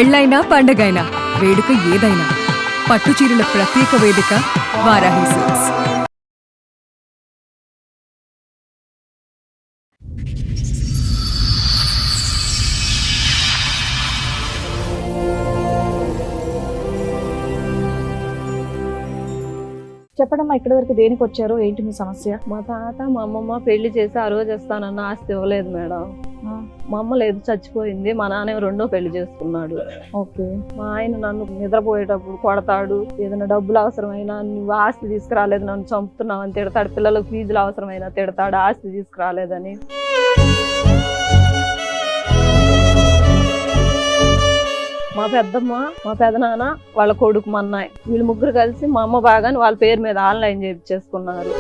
పెళ్ళైనా పండగైనా వేడుక ఏదైనా పట్టు చీరల ప్రత్యేక వేదిక వారాహి సిల్క్స్. చెప్పడమ్మా, ఇక్కడి వరకు దేనికి వచ్చారో, ఏంటి మీ సమస్య? మా తాత మా అమ్మమ్మ పెళ్లి చేసి ఆ రోజు ఇస్తానన్న ఆస్తి ఇవ్వలేదు మేడం. మా అమ్మ లేదు, చచ్చిపోయింది. మా నాన్న రెండో పెళ్లి చేసుకున్నాడు. ఓకే. మా ఆయన నన్ను నిద్రపోయేటప్పుడు కొడతాడు. ఏదైనా డబ్బులు అవసరమైనా నువ్వు ఆస్తి తీసుకురాలేదు, నన్ను చంపుతున్నావు అని తిడతాడు. పిల్లలకు ఫీజులు అవసరమైనా తిడతాడు, ఆస్తి తీసుకురాలేదని. మా పెద్దమ్మ, మా పెదనాన్న, వాళ్ళ కొడుకు మా అన్నయ్య, వీళ్ళు ముగ్గురు కలిసి మా అమ్మ బాగాని వాళ్ళ పేరు మీద ఆన్లైన్ చేయించేసుకున్నారు.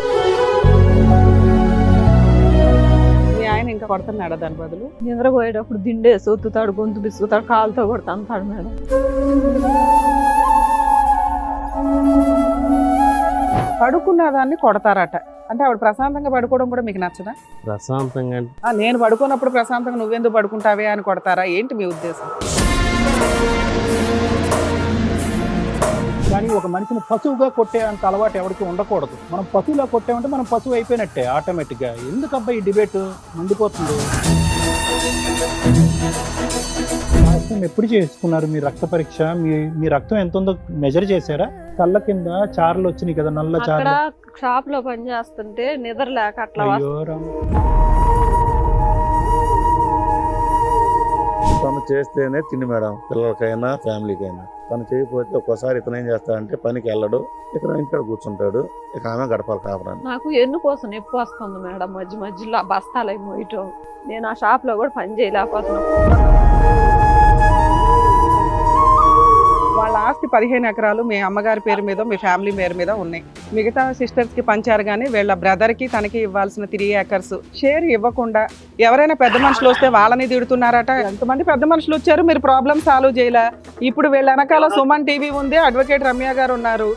మీ ఆయన ఇంకా కొడుతున్నాడా దాని బదులు? నిద్రపోయేటప్పుడు దిండేసి ఒత్తుతాడు, గొంతు బిసుకుతాడు, కాలుతో కొడుతా అంటాడు మేడం. పడుకున్న దాన్ని కొడతారట. అంటే ఆవిడ ప్రశాంతంగా పడుకోవడం కూడా మీకు నచ్చదా? ప్రశాంతంగా నేను పడుకున్నప్పుడు ప్రశాంతంగా నువ్వెందుకు పడుకుంటావే అని కొడతారా? ఏంటి మీ ఉద్దేశం? కానీ ఒక మనిషిని పశువుగా కొట్టే అంత అలవాటు ఎవరికి ఉండకూడదు. మనం పశువులా కొట్టామంటే మనం పశువు అయిపోయినట్టే ఆటోమేటిక్గా. ఎందుకబ్బా ఈ డిబేట్ మండిపోతుంది? లాస్ట్ ఎప్పుడు చేసుకున్నారు మీ రక్త పరీక్ష? మీ రక్తం ఎంత ఉందో మెజర్ చేశారా? కళ్ళ కింద చార్లు వచ్చినాయి కదా, నల్ల అక్కడ చార్లు. షాప్ లో పని చేస్తుంటే నిద్ర లేక అట్లా అయ్యో రామ. తను చేస్తేనే తిండి మేడం, పిల్లలకైనా ఫ్యామిలీకైనా. తను చేయకపోతే ఒక్కోసారి ఇతను ఏం చేస్తాడంటే పనికి వెళ్ళడు, ఇతను ఇంట్లో కూర్చుంటాడు. ఇక ఆమె గడపాలి కాపురాన్ని. నాకు ఎన్ను కోసం నొప్పి వస్తుంది మేడం, మధ్య మధ్యలో బస్తాలు అయి మోయటం. నేను ఆ షాప్ లో కూడా పని చేయలేకపోతున్నాను. వాళ్ళ ఆస్తి 15 ఎకరాలు మీ అమ్మగారి పేరు మీద, మీ ఫ్యామిలీ పేరు మీద ఉన్నాయి. మిగతా సిస్టర్స్ కి పంచారు, కానీ వీళ్ళ బ్రదర్ కి తనకి ఇవ్వాల్సిన 3 acres షేర్ ఇవ్వకుండా ఎవరైనా పెద్ద మనుషులు వస్తే వాళ్ళని తిడుతున్నారట. ఎంతమంది పెద్ద మనుషులు వచ్చారు, మీరు ప్రాబ్లమ్ సాల్వ్ చేయలే. ఇప్పుడు వీళ్ళ వెనకాల సుమన్ టీవీ ఉంది, అడ్వకేట్ రమ్య గారు ఉన్నారు.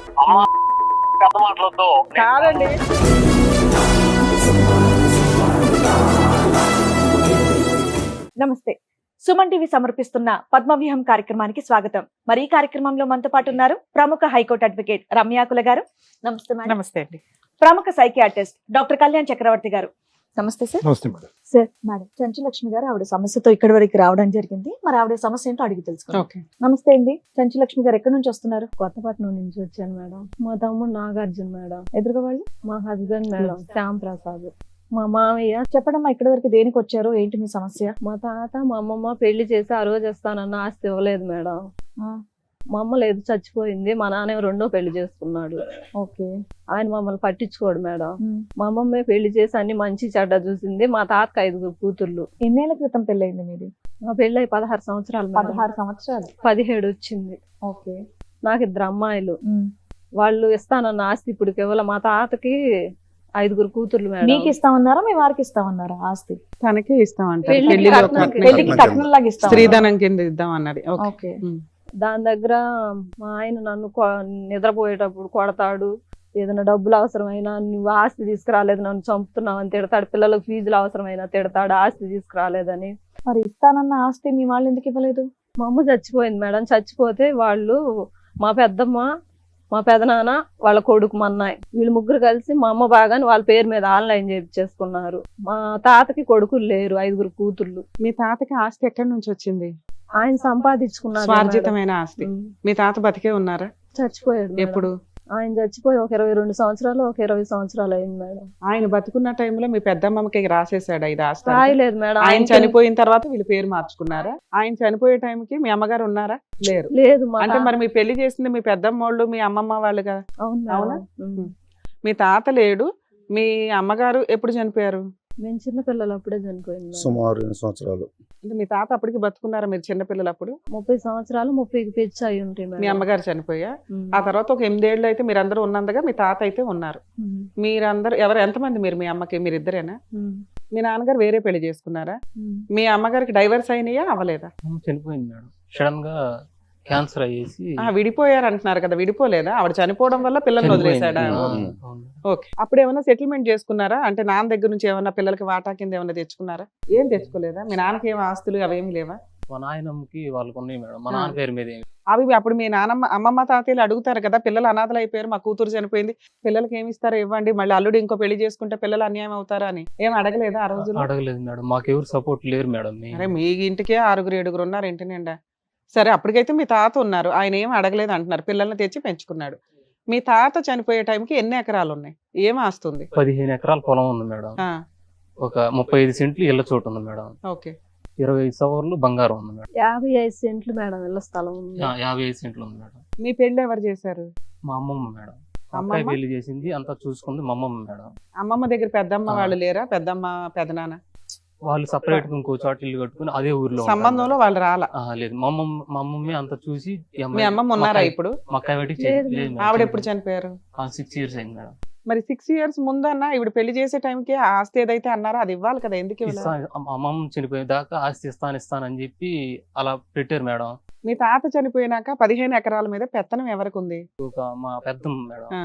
కాదండి, నమస్తే. సుమన్ టీవీ సమర్పిస్తున్న పద్మవ్యూహం కార్యక్రమానికి స్వాగతం. మరి ఈ కార్యక్రమంలో మనతో పాటు ఉన్నారు ప్రముఖ హైకోర్టు అడ్వకేట్ రమ్యాకుల గారు. నమస్తే మేడం. నమస్తే అండి. ప్రముఖ సైకియాట్రిస్ట్ డాక్టర్ కళ్యాణ్ చక్రవర్తి గారు. నమస్తే సార్. నమస్తే మేడం. సార్, మేడం చంచులక్ష్మి గారు ఆవిడ సమస్యతో ఇక్కడి వరకు రావడం జరిగింది. మరి ఆవిడ సమస్య ఏంటో అడిగి తెలుసుకుందాం. ఓకే. నమస్తే అండి. చంచులక్ష్మి గారు ఎక్కడి నుంచి వస్తున్నారు? కొత్తపట్నం నుంచి వచ్చాను మేడం. మా తమ్ముడు నాగార్జున మేడం. ఎదురుగా వాళ్ళు మా హస్బెండ్ మేడం శ్యామ్ ప్రసాద్. మా మామయ్య. చెప్పడమ్మా, ఇక్కడి వరకు దేనికి వచ్చారో, ఏంటి మీ సమస్య? మా తాత మా అమ్మమ్మ పెళ్లి చేసి ఆ రోజు ఇస్తానన్న ఆస్తి ఇవ్వలేదు మేడం. మా అమ్మ లేదు, చచ్చిపోయింది. మా నాన్న రెండో పెళ్లి చేసుకున్నాడు. ఓకే. ఆయన మమ్మల్ని పట్టించుకోడు మేడం. మా అమ్మమ్మే పెళ్లి చేసి అన్ని మంచి చెడ్డ చూసింది. మా తాతకు 5 కూతుర్లు. ఎన్నేళ్ల క్రితం పెళ్ళయింది మీది? మా పెళ్ళి 16 సంవత్సరాలు. 16 సంవత్సరాలు. 17 వచ్చింది. ఓకే. నాకు 2 అమ్మాయిలు. వాళ్ళు ఇస్తానన్న ఆస్తి ఇప్పుడు కేవలం మా తాతకి 5 కూతుర్లు మేడం. మీకు ఇస్తామన్నారా, మీ వారికి ఇస్తామన్నారా ఆస్తి? తనకే ఇస్తామంటారు. పెళ్లికి పెళ్లికి కట్నం లాగా ఇస్తాం, స్త్రీధనం కింద ఇద్దాం అన్నది. ఓకే. దాని దగ్గర మా ఆయన నన్ను నిద్రపోయేటప్పుడు కొడతాడు. ఏదైనా డబ్బులు అవసరమైనా నువ్వు ఆస్తి తీసుకురాలేదు, నన్ను చంపుతున్నావు అని తిడతాడు. పిల్లలకు ఫీజులు అవసరమైనా తిడతాడు, ఆస్తి తీసుకురాలేదని. మరి ఇస్తానన్న ఆస్తి మీ వాళ్ళు ఎందుకు ఇవ్వలేదు? మా అమ్మ చచ్చిపోయింది మేడం. చచ్చిపోతే వాళ్ళు మా పెద్దమ్మ, మా పెదనాన్న, వాళ్ళ కొడుకు మా అన్నయ్య, వీళ్ళు ముగ్గురు కలిసి మా అమ్మ బాగాని వాళ్ళ పేరు మీద ఆన్లైన్ చేయించేసుకున్నారు. మా తాతకి కొడుకులు లేరు, 5 కూతుర్లు. మీ తాతకి ఆస్తి ఎక్కడి నుంచి వచ్చింది? ఆయన సంపాదించుకున్నారు. స్వార్జితమైన ఆస్తి. మీ తాత బతికే ఉన్నారా? చచ్చిపోయాడు. ఎప్పుడు? ఆయన చచ్చిపోయి ఒక 22 సంవత్సరాలు, ఒక 20 సంవత్సరాలు అయింది మేడం. ఆయన బతుకున్న టైంలో మీ పెద్దమ్మకి రాసేసాడు ఇది ఆస్తి? రాయలేదు మేడం. ఆయన చనిపోయిన తర్వాత వీళ్ళు పేరు మార్చుకున్నారా? ఆయన చనిపోయే టైంకి మీ అమ్మగారు ఉన్నారా? లేరు. లేదు. అంటే మరి మీ పెళ్లి చేసింది మీ పెద్దమ్మ వాళ్ళు, మీ అమ్మమ్మ వాళ్ళు కదా? అవునా? మీ తాత లేడు, మీ అమ్మగారు ఎప్పుడు చనిపోయారు? మేము చిన్నపిల్లలు అప్పుడే చనిపోయింది. సుమారు 2 సంవత్సరాలు. అంటే మీ తాత అప్పటికి బతుకున్నారా మీరు చిన్నపిల్లలు అప్పుడు? 30 సంవత్సరాలు, 30కి పెంచి అయి ఉంటాయి. మీ అమ్మగారు చనిపోయా? ఆ తర్వాత ఒక 8 ఏళ్ళు అయితే మీరందరూ ఉన్నందుగా మీ తాత అయితే ఉన్నారు. మీరందరూ ఎంతమంది మీరు? మీ అమ్మకి మీరిద్దరేనా? మీ నాన్నగారు వేరే పెళ్లి చేసుకున్నారా? మీ అమ్మగారికి డైవర్స్ అయినాయా, అవ్వలేదా? చనిపోయింది మేడం. సడన్ గా క్యాన్సర్ అయ్యేసి విడిపోయారు అంటున్నారు కదా, విడిపోలేదా? ఆవిడ చనిపోవడం వల్ల పిల్లల్ని వదిలేశాడా? ఓకే. అప్పుడు ఏమైనా సెటిల్మెంట్ చేసుకున్నారా? అంటే నాన్న దగ్గర నుంచి ఏమన్నా పిల్లలకి వాటా కింద ఏమైనా తెచ్చుకున్నారా? ఏం తెచ్చుకోలేదా? మీ నాన్నకి ఏం ఆస్తులు అవేమి లేవా? మా నాయనమ్మకి వాళ్ళకు ఉన్నాయి మేడం. మా నాన్న పేరు మీద ఏమి అవి అప్పుడు మీ నానమ్మ అమ్మమ్మ తాతయ్యలు అడుగుతారు కదా, పిల్లలు అనాథలు అయిపోయారు, మా కూతురు చనిపోయింది, పిల్లలకి ఏమి ఇస్తారో ఇవ్వండి, మళ్ళీ అల్లుడు ఇంకో పెళ్లి చేసుకుంటే పిల్లలు అన్యాయం అవుతారా అని ఏం అడగలేదా ఆ రోజుల్లో? అడగలేదు మేడం. మాకెవరు సపోర్ట్ లేరు మేడం. అరే మీ ఇంటికే 6-7 ఉన్నారు ఇంటి నిండా. సరే అప్పటికైతే మీ తాత ఉన్నారు, ఆయన ఏం అడగలేదు అంటున్నారు, పిల్లల్ని తెచ్చి పెంచుకున్నాడు. మీ తాత చనిపోయే టైంకి ఎన్ని ఎకరాలు ఉన్నాయి, ఏం ఆస్తుంది? 15 ఎకరాల పొలం ఉంది మేడం. ఒక 35 సెంట్లు ఇళ్ల చోటు ఉంది మేడం. ఓకే. 25 సవర్లు బంగారం ఉంది మేడం. 55 సెంట్లు మేడం ఇళ్ళ స్థలం ఉంది. 55 సెంట్లు ఉంది మేడం. మీ పెళ్లి ఎవరు చేశారు? మా అమ్మమ్మ మేడం. అమ్మమ్మ? అమ్మాయి పెళ్లి చేసింది, అంతా చూసుకుంది మా అమ్మమ్మ మేడం. అమ్మమ్మ దగ్గర పెద్దమ్మ వాళ్ళు లేరా? పెద్దమ్మ పెదనాన్న వాళ్ళు సపరేట్ గా ఇంకో చోట ఇల్లు కట్టుకుని అదే ఊర్లో ఉంటారు సంబంధంలో మేడం. వాళ్ళు రాలా? లేదు, మా అమ్మమ్మే అంతా చూసి ఈ మీ అమ్మాయి అమ్మమ్మ ఉన్నారా ఇప్పుడు? మక్కాయ పెట్టి లేదు. ఆవిడ ఎప్పుడు చనిపోయారు? 6 ఇయర్స్ అయింది మేడం. మరి 6 ఇయర్స్ ముందన్నా ఇవిడ పెళ్లి చేసే టైంకి ఆస్తి ఏదైతే అన్నారో అది ఇవ్వాలి కదా, ఎందుకు ఇవ్వలేదు? అమ్మమ్మ చనిపోయే దాకా ఆస్తి ఇస్తానని చెప్పి అలా పెట్టారు మేడం. మీ తాత చనిపోయినాక 15 ఎకరాల మీద పెత్తనం ఎవరికి ఉంది? ఒక మా పెద్దమ్మ మేడం, ఆ.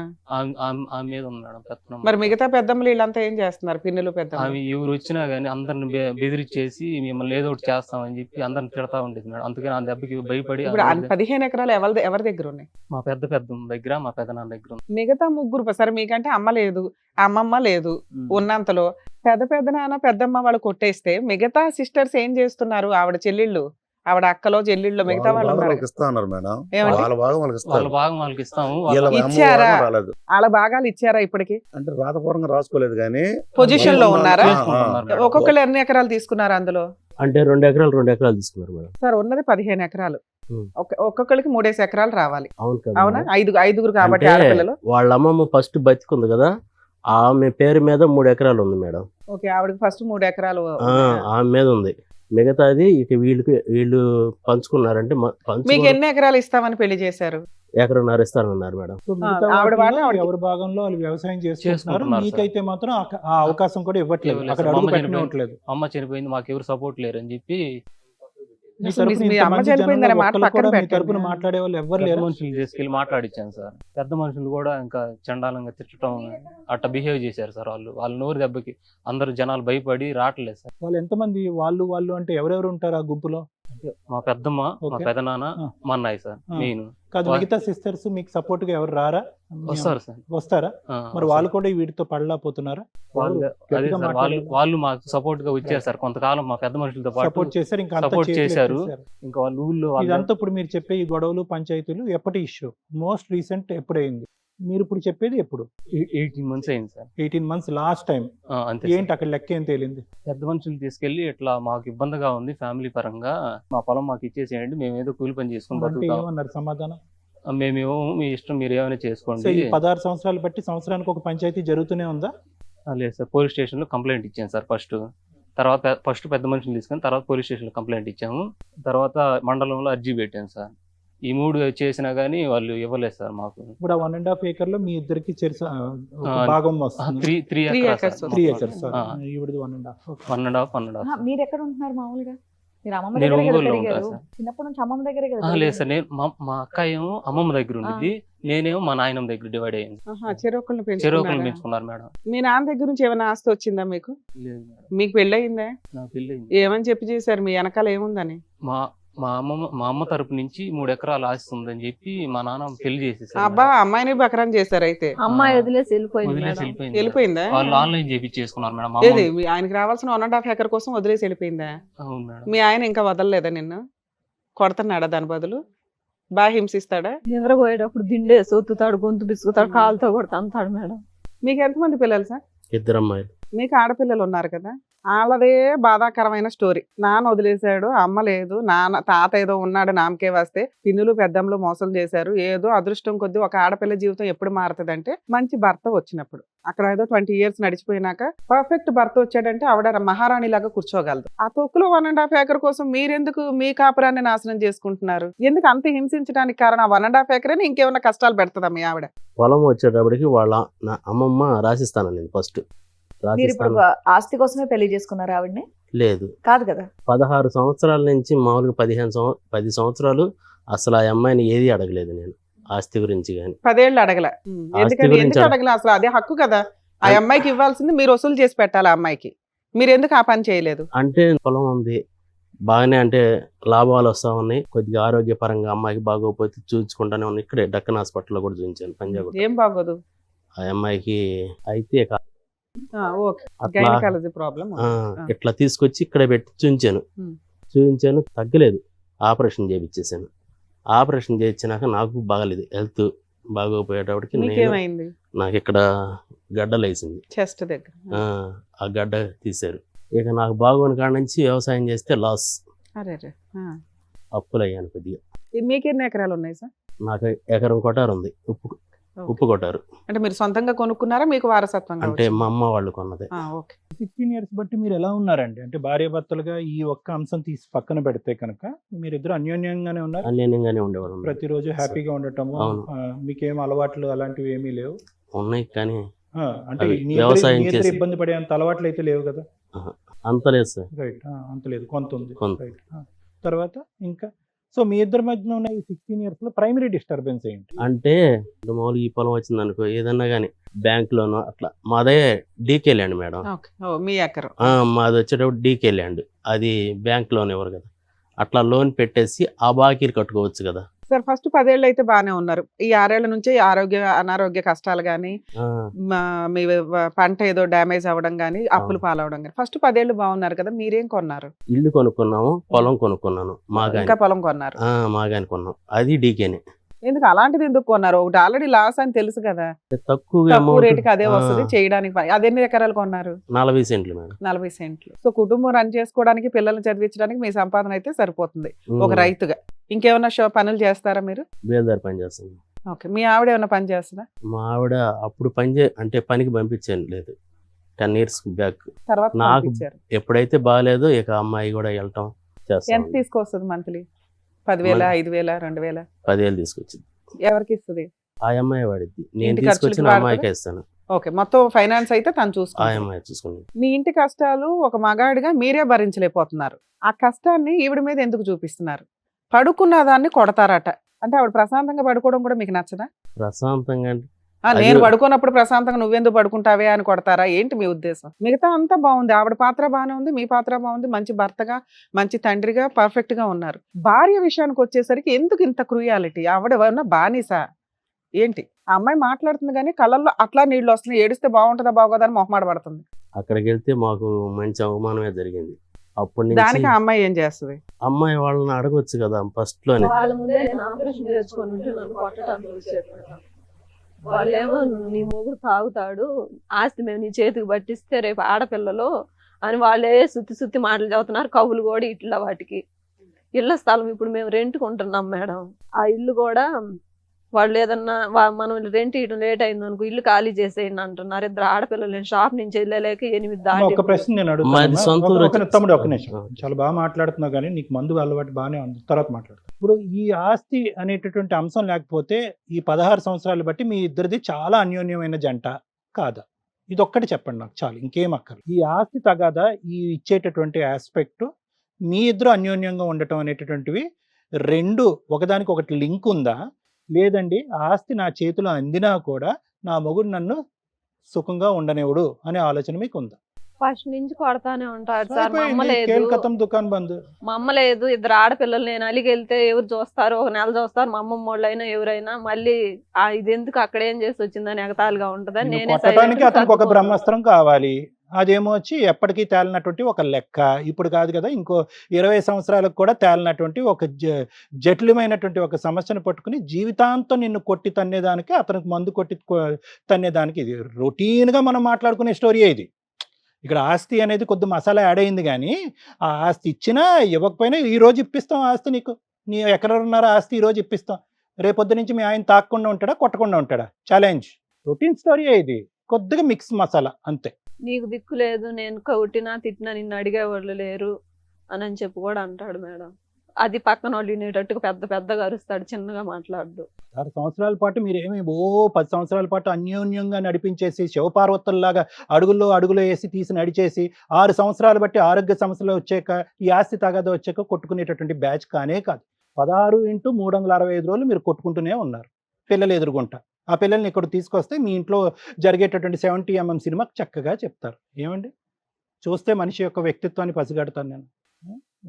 ఆమె మీద ఉంది మేడం పెత్తనం. మరి మిగతా పెద్దమ్మలు వీళ్ళంతా ఏం చేస్తున్నారు? పిన్నులు పెద్దమ్మ అవి ఎవరు వచ్చినా గానీ అందరిని బెదిరించేసి మిమ్మల్ని ఏదో ఒకటి చేస్తామని చెప్పి అందరిని తిడతా ఉండేది మేడం. అందుకని ఆ దెబ్బకి భయపడి ఇప్పుడు 15 ఎకరాలు ఎవరి దగ్గర ఉన్నాయి? మా పెద్దమ్మ దగ్గర, మా పెదనాన్న దగ్గర ఉంది. మిగతా ముగ్గురు సరే మీకంటే అమ్మ లేదు, అమ్మమ్మ లేదు, ఉన్నంతలో పెద్దనాన్న పెద్దమ్మ వాళ్ళు కొట్టేస్తే మిగతా సిస్టర్స్ ఏం చేస్తున్నారు? ఆవిడ చెల్లెళ్ళు, ఆవిడ అక్కలో చెల్లెళ్ళు మిగతా వాళ్ళు ఉన్నారు. వాళ్ళకి ఇస్తా అన్నారు మేడం. ఏమండి? వాళ్ళ భాగం వాళ్ళకి వాళ్ళ ఇస్తారు. భాగం వాళ్ళకి ఇస్తాము. వీళ్ళ అమ్మ ఇచ్చారా? భాగం రాలేదు. వాళ్ళ భాగాలు ఇచ్చారా ఇప్పటికి? అంటే రాతపూర్వకంగా రాసుకోలేదు కానీ పొజిషన్ లో ఉన్నారా? చేసుకుంటున్నారు మేడం. ఒక్కొక్కరు ఎన్ని ఎకరాలు తీసుకున్నారు అందులో? అంటే 2 ఎకరాలు తీసుకున్నారు మేడం. సార్ ఉన్నది 15 ఎకరాలు, ఉం. ఒక్కొక్కరికి 3 ఎకరాలు రావాలి. అవును కదా అవునా? మేడం. ఐదుగురు కాబట్టి అంటే ఆడపిల్లలు. వాళ్ళ అమ్మమ్మ ఫస్ట్ బతికుంది కదా, ఆమె పేరు మీద 3 ఎకరాలు ఉంది మేడం. ఓకే, ఆవిడకి ఫస్ట్ 3 ఎకరాలు ఆమె మీద ఉంది. మిగతాది ఇక వీళ్ళు పంచుకున్నారంటే మీకు ఎన్ని ఎకరాలు ఇస్తామని పెళ్లి చేశారు? 1.5 ఎకరం ఇస్తానన్నారు మేడం. సో మిగతా ఆవిడ వాటిలో వాళ్ళు ఎవరి భాగంలో వాళ్ళు వ్యవసాయం చేసుకుంటున్నారు. చేసుకుంటున్నారు సార్. మీకైతే మాత్రం ఆ అవకాశం కూడా ఇవ్వట్లేదు, ఇవ్వలేదు అక్కడ సార్. అడుగు అమ్మ పెట్టనివ్వట్లేదు. అమ్మ చనిపోయింది, మాకు ఎవరు సపోర్ట్ లేరు అని చెప్పి మీ అసలు తరపున మీ అమ్మ ఇంతమంది చనిపోయిందనే జనంలో మాట ఒక్కళ్ళు పక్కన కూడా మీ పెట్టండి. తరపున మాట్లాడే వాళ్ళు ఎవ్వరు పెద్ద లేరు. మనుషులు తీసుకెళ్లి మాట్లాడిచ్చాను సార్. పెద్ద మనుషులు కూడా ఇంకా చండాలంగా తిట్టడం అట్లా బిహేవ్ చేశారు సార్. వాళ్ళ నోరు దెబ్బకి అందరు జనాలు భయపడి రావట్లేదు సార్. వాళ్ళు ఎంతమంది? వాళ్ళు అంటే ఎవరెవరు ఉంటారు ఆ గుంపులో? మా పెద్దమ్మ, మా ఓకే. పెదనాన్న, ఆ. మా అన్నయ్య సార్. ఆ. నేను కాదు, మిగతా సిస్టర్స్ మీకు సపోర్ట్ గా ఎవరు రారా? వస్తారు సార్. వస్తారా? ఆ, మరి వస్తారు. వాళ్ళు కూడా వీటితో పడలేకపోతున్నారా? వాళ్ళు గట్టిగా అదే సార్, మాట్లాడారు. వాళ్ళు మాకు సపోర్ట్ గా వచ్చారు సార్. కొంతకాలం మా పెద్ద మనుషులతో పాటు సపోర్ట్ చేశారు, ఇంకా అంతా సపోర్ట్ చేతులు చేశారు. ఎత్తేసారు. ఇంకా వాళ్ళ ఊళ్ళో ఇదంతా ఇప్పుడు మీరు చెప్పే ఈ గొడవలు పంచాయతీలు ఎప్పటి ఇష్యూ? Most recent ఎప్పుడైంది? మీరు ఇప్పుడు చెప్పేది ఎప్పుడు? 18 months అయింది సార్. 18 months last time. అంతే ఏంటి సార్. అక్కడ లెక్క ఏం తేలింది? పెద్ద మనుషులు తీసుకెళ్లి ఇట్లా మాకు ఇబ్బందిగా ఉంది ఫ్యామిలీ పరంగా, మా పొలం మాకు ఇచ్చేసేయండి, మేము ఏదో కూలి పని చేసుకుని అంటే బతుకుతాం, ఏమన్నారు సమాధానం? మేమేమో మీ ఇష్టం, మీరు ఏమైనా సో చేసుకోండి. ఈ 16 సంవత్సరాలు బట్టి సంవత్సరానికి ఒక పంచాయతీ జరుగుతూనే ఉందా? లేదు సార్, పోలీస్ స్టేషన్ లో కంప్లైంట్ ఇచ్చాను సార్ తర్వాత ఫస్ట్ పెద్ద మనుషులు తీసుకొని తర్వాత పోలీస్ స్టేషన్ లో కంప్లైంట్ ఇచ్చాము. తర్వాత మండలంలో అర్జీ పెట్టాను సార్. ఈ 3 చేసినా గానీ వాళ్ళు ఇవ్వలేదు సార్ మాకు. ఇప్పుడు ఆ 1.5 acre మీ ఇద్దరికి ఒక ఆ, భాగం వస్తుంది. 3 acres acres 3 acres ఈవిడది 1.5. 1.5 మీరు ఎక్కడ ఉంటున్నారు మామూలుగా? మీరు అమ్మమ్మ నేను దగ్గరే కదా ఒంగోలులో పెరిగారు? ఉంటాను సార్. చిన్నప్పటి నుంచి అమ్మమ్మ దగ్గరే కదా లేదు పెరిగారు? సార్, నేను మా అక్క ఏమో అమ్మమ్మ దగ్గర ఉండిద్ది, నేనేమో మా నాయనమ్మ దగ్గర డివైడ్ అయ్యింది. చెరుకులను చెరువులు పెంచుకున్నారా? పెంచుకున్నారు మేడం. మీ నాన్న దగ్గర నుంచి ఏమైనా ఆస్తి వచ్చిందా మీకు? లేదు మేడం, మీకు పెళ్ళయిందా? నా పెళ్ళి ఏమని చెప్పి చేశారు? మీ వెనకాల ఏముందని? మా అమ్మ తరపు నుంచి 3 ఎకరాలు ఆస్తి ఉందని చెప్పి మా నాన్న పెళ్లి చేసేసారు అబ్బా, మేడం. అమ్మాయిని బకరం చేశారు అయితే. అమ్మాయి వదిలేసి వెళ్ళిపోయింది వదిలేసి మేడం. వెళ్ళిపోయింది మేడం. వెళ్ళిపోయిందా? వాళ్ళు ఆన్లైన్ చేపించేసుకున్నారు మేడం. మా ఏది అమ్మ- ఆయనకి రావాల్సిన 1.5 acre కోసం వదిలేసి వెళ్ళిపోయిందా? అవును మేడం. మీ ఆయన ఇంకా వదలలేదా నిన్ను? కొడతన్నాడా దాని బదులు? బాగా హింసిస్తాడా? నిద్రపోయేటప్పుడు దిండే సొత్తుతాడు, గొంతు బిసుకుతాడు, కాలుతో కూడా తంతాడు మేడం. మీకు ఎంతమంది పిల్లలు సార్? 2 అమ్మాయిలు. మీకు ఆడపిల్లలు ఉన్నారు కదా, వాళ్ళదే బాధాకరమైన స్టోరీ. నాన్న వదిలేశాడు, అమ్మ లేదు, తాత ఏదో ఉన్నాడు నామకే వస్తే, పిన్నులు పెద్దమ్మలు మోసం చేశారు. ఏదో అదృష్టం కొద్దీ ఒక ఆడపిల్ల జీవితం ఎప్పుడు మారుతుందంటే మంచి భర్త వచ్చినప్పుడు. అక్కడ ఏదో 20 years నడిచిపోయినాక పర్ఫెక్ట్ భర్త వచ్చాడంటే ఆవిడ మహారాణి లాగా కూర్చోగలదు. ఆ తొక్కులో 1.5 acre కోసం మీరెందుకు మీ కాపురాన్ని నాశనం చేసుకుంటున్నారు? ఎందుకు అంత హింసించడానికి కారణం ఆ 1.5 acre? ఇంకేమన్నా కష్టాలు పెడుతుందా మీ ఆవిడ? పొలం వచ్చేటప్పటికి నా అమ్మమ్మ రాసిస్తానండి ఫస్ట్. మీరు ఇప్పుడు ఆస్తి కోసమే పెళ్లి చేసుకున్నారు ఆవిడని? లేదు, కాదు కదా. 16 సంవత్సరాల నుంచి మామూలుగా 10 సంవత్సరాలు అసలు ఆ అమ్మాయిని ఏది అడగలేదు నేను ఆస్తి గురించి కానీ. 10 ఏళ్ళు అడగల. ఎందుకని గురించి ఎందుకు అడగల? అసలు అదే హక్కు కదా, ఆ అమ్మాయికి ఇవ్వాల్సింది మీరు వసూలు చేసి పెట్టాలి. ఆ అమ్మాయికి మీరు ఎందుకు ఆ పని చేయలేదు? అంటే పొలం ఉంది, బాగానే అంటే లాభాలు వస్తూ ఉన్నాయి. కొద్దిగా ఆరోగ్యపరంగా అమ్మాయికి బాగోకపోతే చూపించుకుంటానే ఉన్నాయి. ఇక్కడే డక్కన్ హాస్పిటల్లో కూడా చూపించాను పంజాగుట్ట. ఏం బాగోదు? ఆ అమ్మాయికి అయితే ఓకే, అట్లా గైనకాలజీ ప్రాబ్లం. ఇట్లా తీసుకొచ్చి ఇక్కడే పెట్టి చూపించాను, తగ్గలేదు. ఆపరేషన్ చేయించేసాను. ఆపరేషన్ చేయించినాక నాకు బాగలేదు, హెల్త్ బాగోపోయేటప్పటికి మీకేమైంది? నాకు ఇక్కడ గడ్డలు వేసింది, చెస్ట్ దగ్గర. ఆ గడ్డ తీశారు. ఇక నాకు బాగోని కాడ నుంచి వ్యవసాయం చేస్తే లాస్, అరే అప్పులు అయ్యాను కొద్దిగా. మీకు ఎన్ని ఎకరాలు ఉన్నాయి సార్? నాకు ఎకరం కొటారు ఉంది, ఉప్పు కొటారు. అంటే మీరు సొంతంగా కొనుక్కున్నారా, మీకు వారసత్వంగా అంటే వచ్చిందా? మా అమ్మ వాళ్ళు కొన్నది. ఓకే. 16 years బట్టి మీరు ఎలా ఉన్నారండి? అంటే భార్యాభర్తలుగా ఈ ఒక్క అంశం తీసి పక్కన పెడితే కనుక మీరిద్దరు అన్యోన్యంగానే ఉన్నారు? అన్యోన్యంగానే ఉండేవాళ్ళం. ప్రతిరోజు హ్యాపీగా ఉండటము, అవును. మీకేం అలవాట్లు అలాంటివి ఏమీ లేవు? ఉన్నాయి కానీ అంటే అవి మీ వ్యవసాయం ఇద్దరు చేసి- ఇబ్బంది పడే అంత అలవాట్లు అయితే లేవు కదా? అంత లేదు సార్. రైట్, అంత లేదు, కొంత ఉంది. కొంత. రైట్. తర్వాత ఇంకా సో మీ ఇద్దరి మధ్యన ఉన్న ఈ 16 years లో ప్రైమరీ డిస్టర్బెన్స్ ఏంటి? అంటే మామూలుగా ఈ పొలం వచ్చింది అనుకో, ఏదన్నా కానీ బ్యాంక్ లోను అట్లా. మాదే డీకే ల్యాండ్ మేడం. ఓకే. మీ ఎకరం. మాది వచ్చేటప్పుడు డీకే ల్యాండ్, అది బ్యాంక్ లోన్ ఇవ్వరు కదా, అట్లా లోన్ పెట్టేసి ఆ బాకీలు కట్టుకోవచ్చు కదా. సార్ ఫస్ట్ 10 ఏళ్ళు అయితే బాగానే ఉన్నారు. ఈ 6 ఏళ్ల నుంచి అనారోగ్య కష్టాలు కానీ, మీ పంట ఏదో డ్యామేజ్ అవ్వడం కానీ, అప్పులు పాలవడం కానీ, ఫస్ట్ 10 ఏళ్ళు బాగున్నారు కదా, మీరేం కొన్నారు? ఇల్లు కొనుక్కున్నాము, పొలం కొనుక్కున్నాను, మాగాని. ఇంకా పొలం కొన్నారు? మాగాని కొన్నాం, అది డీకేనే. ఎందుకు అలాంటిది ఎందుకు కొన్నారు? ఒకటి ఆల్రెడీ లాస్ అని తెలుసు కదా, తక్కువ తక్కువ రేటుకి అదే వస్తుంది చేయడానికి. అది ఎన్ని ఎకరాలు కొన్నారు? 40 సెంట్లు మేడం. 40 సెంట్లు. సో కుటుంబం రన్ చేసుకోవడానికి, పిల్లల్ని చదివించడానికి మీ సంపాదన అయితే సరిపోతుంది ఒక రైతుగా. ఇంకేమన్నా పనులు చేస్తారా మీరు? బేల్దారి పని చేస్తాను. ఓకే. మీ ఆవిడ ఏమన్నా పని చేస్తుందా? మా ఆవిడ అప్పుడు అంటే పనికి పంపించాను లేదు, 10 years బ్యాక్. తర్వాత నాకు పంపించారు. ఎప్పుడైతే బాగాలేదో ఇక అమ్మాయి కూడా వెళ్ళటం ఎంత చేస్తాను. తీసుకొస్తుంది మంత్లీ? 10,000, 5,000, 2,000? 10,000 తీసుకొచ్చింది. ఎవరికి ఇస్తుంది? ఆ అమ్మాయి వాడిద్ది, నేను ఇంటి తీసుకొచ్చిన ఖర్చులకి వాడుతుందా? అమ్మాయికే ఇస్తాను. ఓకే. మొత్తం ఫైనాన్స్ అయితే తను ఆ చూసుకుంటుంది. అమ్మాయి చూసుకుంది. మీ ఇంటి కష్టాలు ఒక మగాడిగా మీరే భరించలేకపోతున్నారు. ఆ కష్టాన్ని ఈవిడ మీద ఎందుకు చూపిస్తున్నారు? పడుకున్న దాన్ని కొడతారట. అంటే ఆవిడ ప్రశాంతంగా పడుకోవడం కూడా మీకు నచ్చదా? ప్రశాంతంగా అంటే నేను పడుకున్నప్పుడు ప్రశాంతంగా నువ్వెందుకు పడుకుంటావే అని కొడతారా ఏంటి మీ ఉద్దేశం? మిగతా అంతా బాగుంది, ఆవిడ పాత్ర బాగానే ఉంది, మీ పాత్ర బాగుంది, మంచి భర్తగా, మంచి తండ్రిగా పర్ఫెక్ట్ గా ఉన్నారు. భార్య విషయానికి వచ్చేసరికి ఎందుకు ఇంత క్రూయాలిటీ? ఆవిడ ఏమన్నా బానిసా ఏంటి? ఆ అమ్మాయి మాట్లాడుతుంది కానీ కళ్ళల్లో అట్లా నీళ్లు వస్తున్నాయి. ఏడిస్తే బాగుంటుందా బాగోదా అని మొహమాట పడుతుంది. అక్కడికి వెళ్తే మాకు మంచి అవమానమే జరిగింది. అప్పటి దానికి నుంచి ఆ అమ్మాయి ఏం చేస్తుంది? అమ్మాయి వాళ్ళని అడగొచ్చు కదా ఫస్ట్ లోనే. వాళ్ళ ముందే నేను ఆపరేషన్ చేసుకొని ఉంటే నన్ను కొట్టడానికి వచ్చారు మేడం. వాళ్ళేమో నీ మొగుడు తాగుతాడు, ఆస్తి మేము నీ చేతికి పట్టిస్తే రేపు ఆడపిల్లలు అని వాళ్ళే సుత్తి మాటలు చదువుతున్నారు. కవులు కూడా ఇట్లా వాటికి ఇళ్ల స్థలం ఇప్పుడు మేము రెంట్కి ఉంటున్నాం మేడం. ఆ ఇల్లు కూడా వాళ్ళు ఏదన్నా మనం రెంట్ ఇవ్వడం లేట్ అయింది అనుకో, ఇల్లు ఖాళీ చేసేయండి అంటున్నారు. ఇద్దరు ఆడపిల్లలు, నేను షాప్ నుంచి వెళ్ళలేక 8 దాటి. ఒక ప్రశ్న నేను మాది సొంత ఊరు అడుగుతాను తమ్ముడు, ఒక నిమిషం. చాలా బాగా మాట్లాడుతున్నావు కానీ నీకు మందు అలవాటు బాగానే ఉంది, తర్వాత మాట్లాడుతాను. ఇప్పుడు ఈ ఆస్తి అనేటటువంటి అంశం లేకపోతే ఈ 16 సంవత్సరాలు బట్టి మీ ఇద్దరిది చాలా అన్యోన్యమైన జంట కాదా? ఇది ఒక్కటి చెప్పండి నాకు చాలు, ఇంకేం అక్కర్లేదు. ఈ ఆస్తి తగాదా, ఈ ఇచ్చేటటువంటి ఆస్పెక్ట్, మీ ఇద్దరు అన్యోన్యంగా ఉండటం అనేటటువంటివి రెండు ఒకదానికి ఒకటి లింక్ ఉందా? లేదండి ఆస్తి నా చేతిలో అందినా కూడా నా మొగుడు నన్ను సుఖంగా ఉండనివ్వడు అనే ఆలోచన మీకు ఉందా? ఫస్ట్ నుంచి కొడతానే ఉంటారు సార్. మా అమ్మ లేదు, కేల్కతం దుకాన్ బంద్. మా అమ్మ లేదు, ఇద్దరు ఆడపిల్లలు. నేను అలిగి వెళ్తే ఎవరు చూస్తారు? ఒక నెల చూస్తారు మా అమ్మమ్మ వాళ్ళైనా ఎవరైనా. మళ్ళీ ఇది ఎందుకు అక్కడ ఏం చేసి వచ్చిందని ఎగతాళిగా ఉంటదని నిన్ను నేనే కొట్టడానికి silent గా అతనికి ఒక సర్దుకుంటా. బ్రహ్మాస్త్రం కావాలి, అదేమో వచ్చి ఎప్పటికీ తేలినటువంటి ఒక లెక్క. ఇప్పుడు కాదు కదా, ఇంకో 20 సంవత్సరాలకు కూడా తేలినటువంటి ఒక జటిలమైనటువంటి ఒక సమస్యను పట్టుకుని జీవితాంతం నిన్ను కొట్టి తన్నేదానికి, అతనికి మందు కొట్టి తన్నేదానికి ఇది రొటీన్గా మనం మాట్లాడుకునే స్టోరీ. ఇది ఇక్కడ ఆస్తి అనేది కొద్ది మసాలా యాడ్ అయింది కానీ ఆ ఆస్తి ఇచ్చినా ఇవ్వకపోయినా ఈ రోజు ఇప్పిస్తాం ఆస్తి నీకు. నీ ఎక్కడున్నారో ఆస్తి ఈ రోజు ఇప్పిస్తాం. రేపొద్దు నుంచి మీ ఆయన తాకకుండా ఉంటాడా, కొట్టకుండా ఉంటాడా? ఛాలెంజ్. రొటీన్ స్టోరీ ఇది, కొద్దిగా మిక్స్ మసాలా అంతే. నీకు దిక్కు లేదు, నేను కొట్టినా తిట్టినా నిన్ను అడిగేవాళ్ళు లేరు అని చెప్పి కూడా అంటాడు మేడం. అది పక్కన వాళ్ళు వినేటట్టుగా పెద్దగా అరుస్తాడు, చిన్నగా మాట్లాడు. 6 సంవత్సరాల పాటు మీరేమి 10 సంవత్సరాల పాటు అన్యోన్యంగా నడిపించేసి శివపార్వతుల్లాగా అడుగులో వేసి తీసి నడిచేసి 6 సంవత్సరాలు బట్టి ఆరోగ్య సమస్యలు వచ్చాక, ఈ ఆస్తి తగాదా వచ్చాక కొట్టుకునేటటువంటి బ్యాచ్ కానే కాదు. 16 × 365 రోజులు మీరు కొట్టుకుంటూనే ఉన్నారు పిల్లలు ఎదురుగుంటా. ఆ పిల్లల్ని ఇక్కడ తీసుకొస్తే మీ ఇంట్లో జరిగేటటువంటి 70mm సినిమాకి చక్కగా చెప్తారు. ఏమండి, చూస్తే మనిషి యొక్క వ్యక్తిత్వాన్ని పసిగడతాను నేను.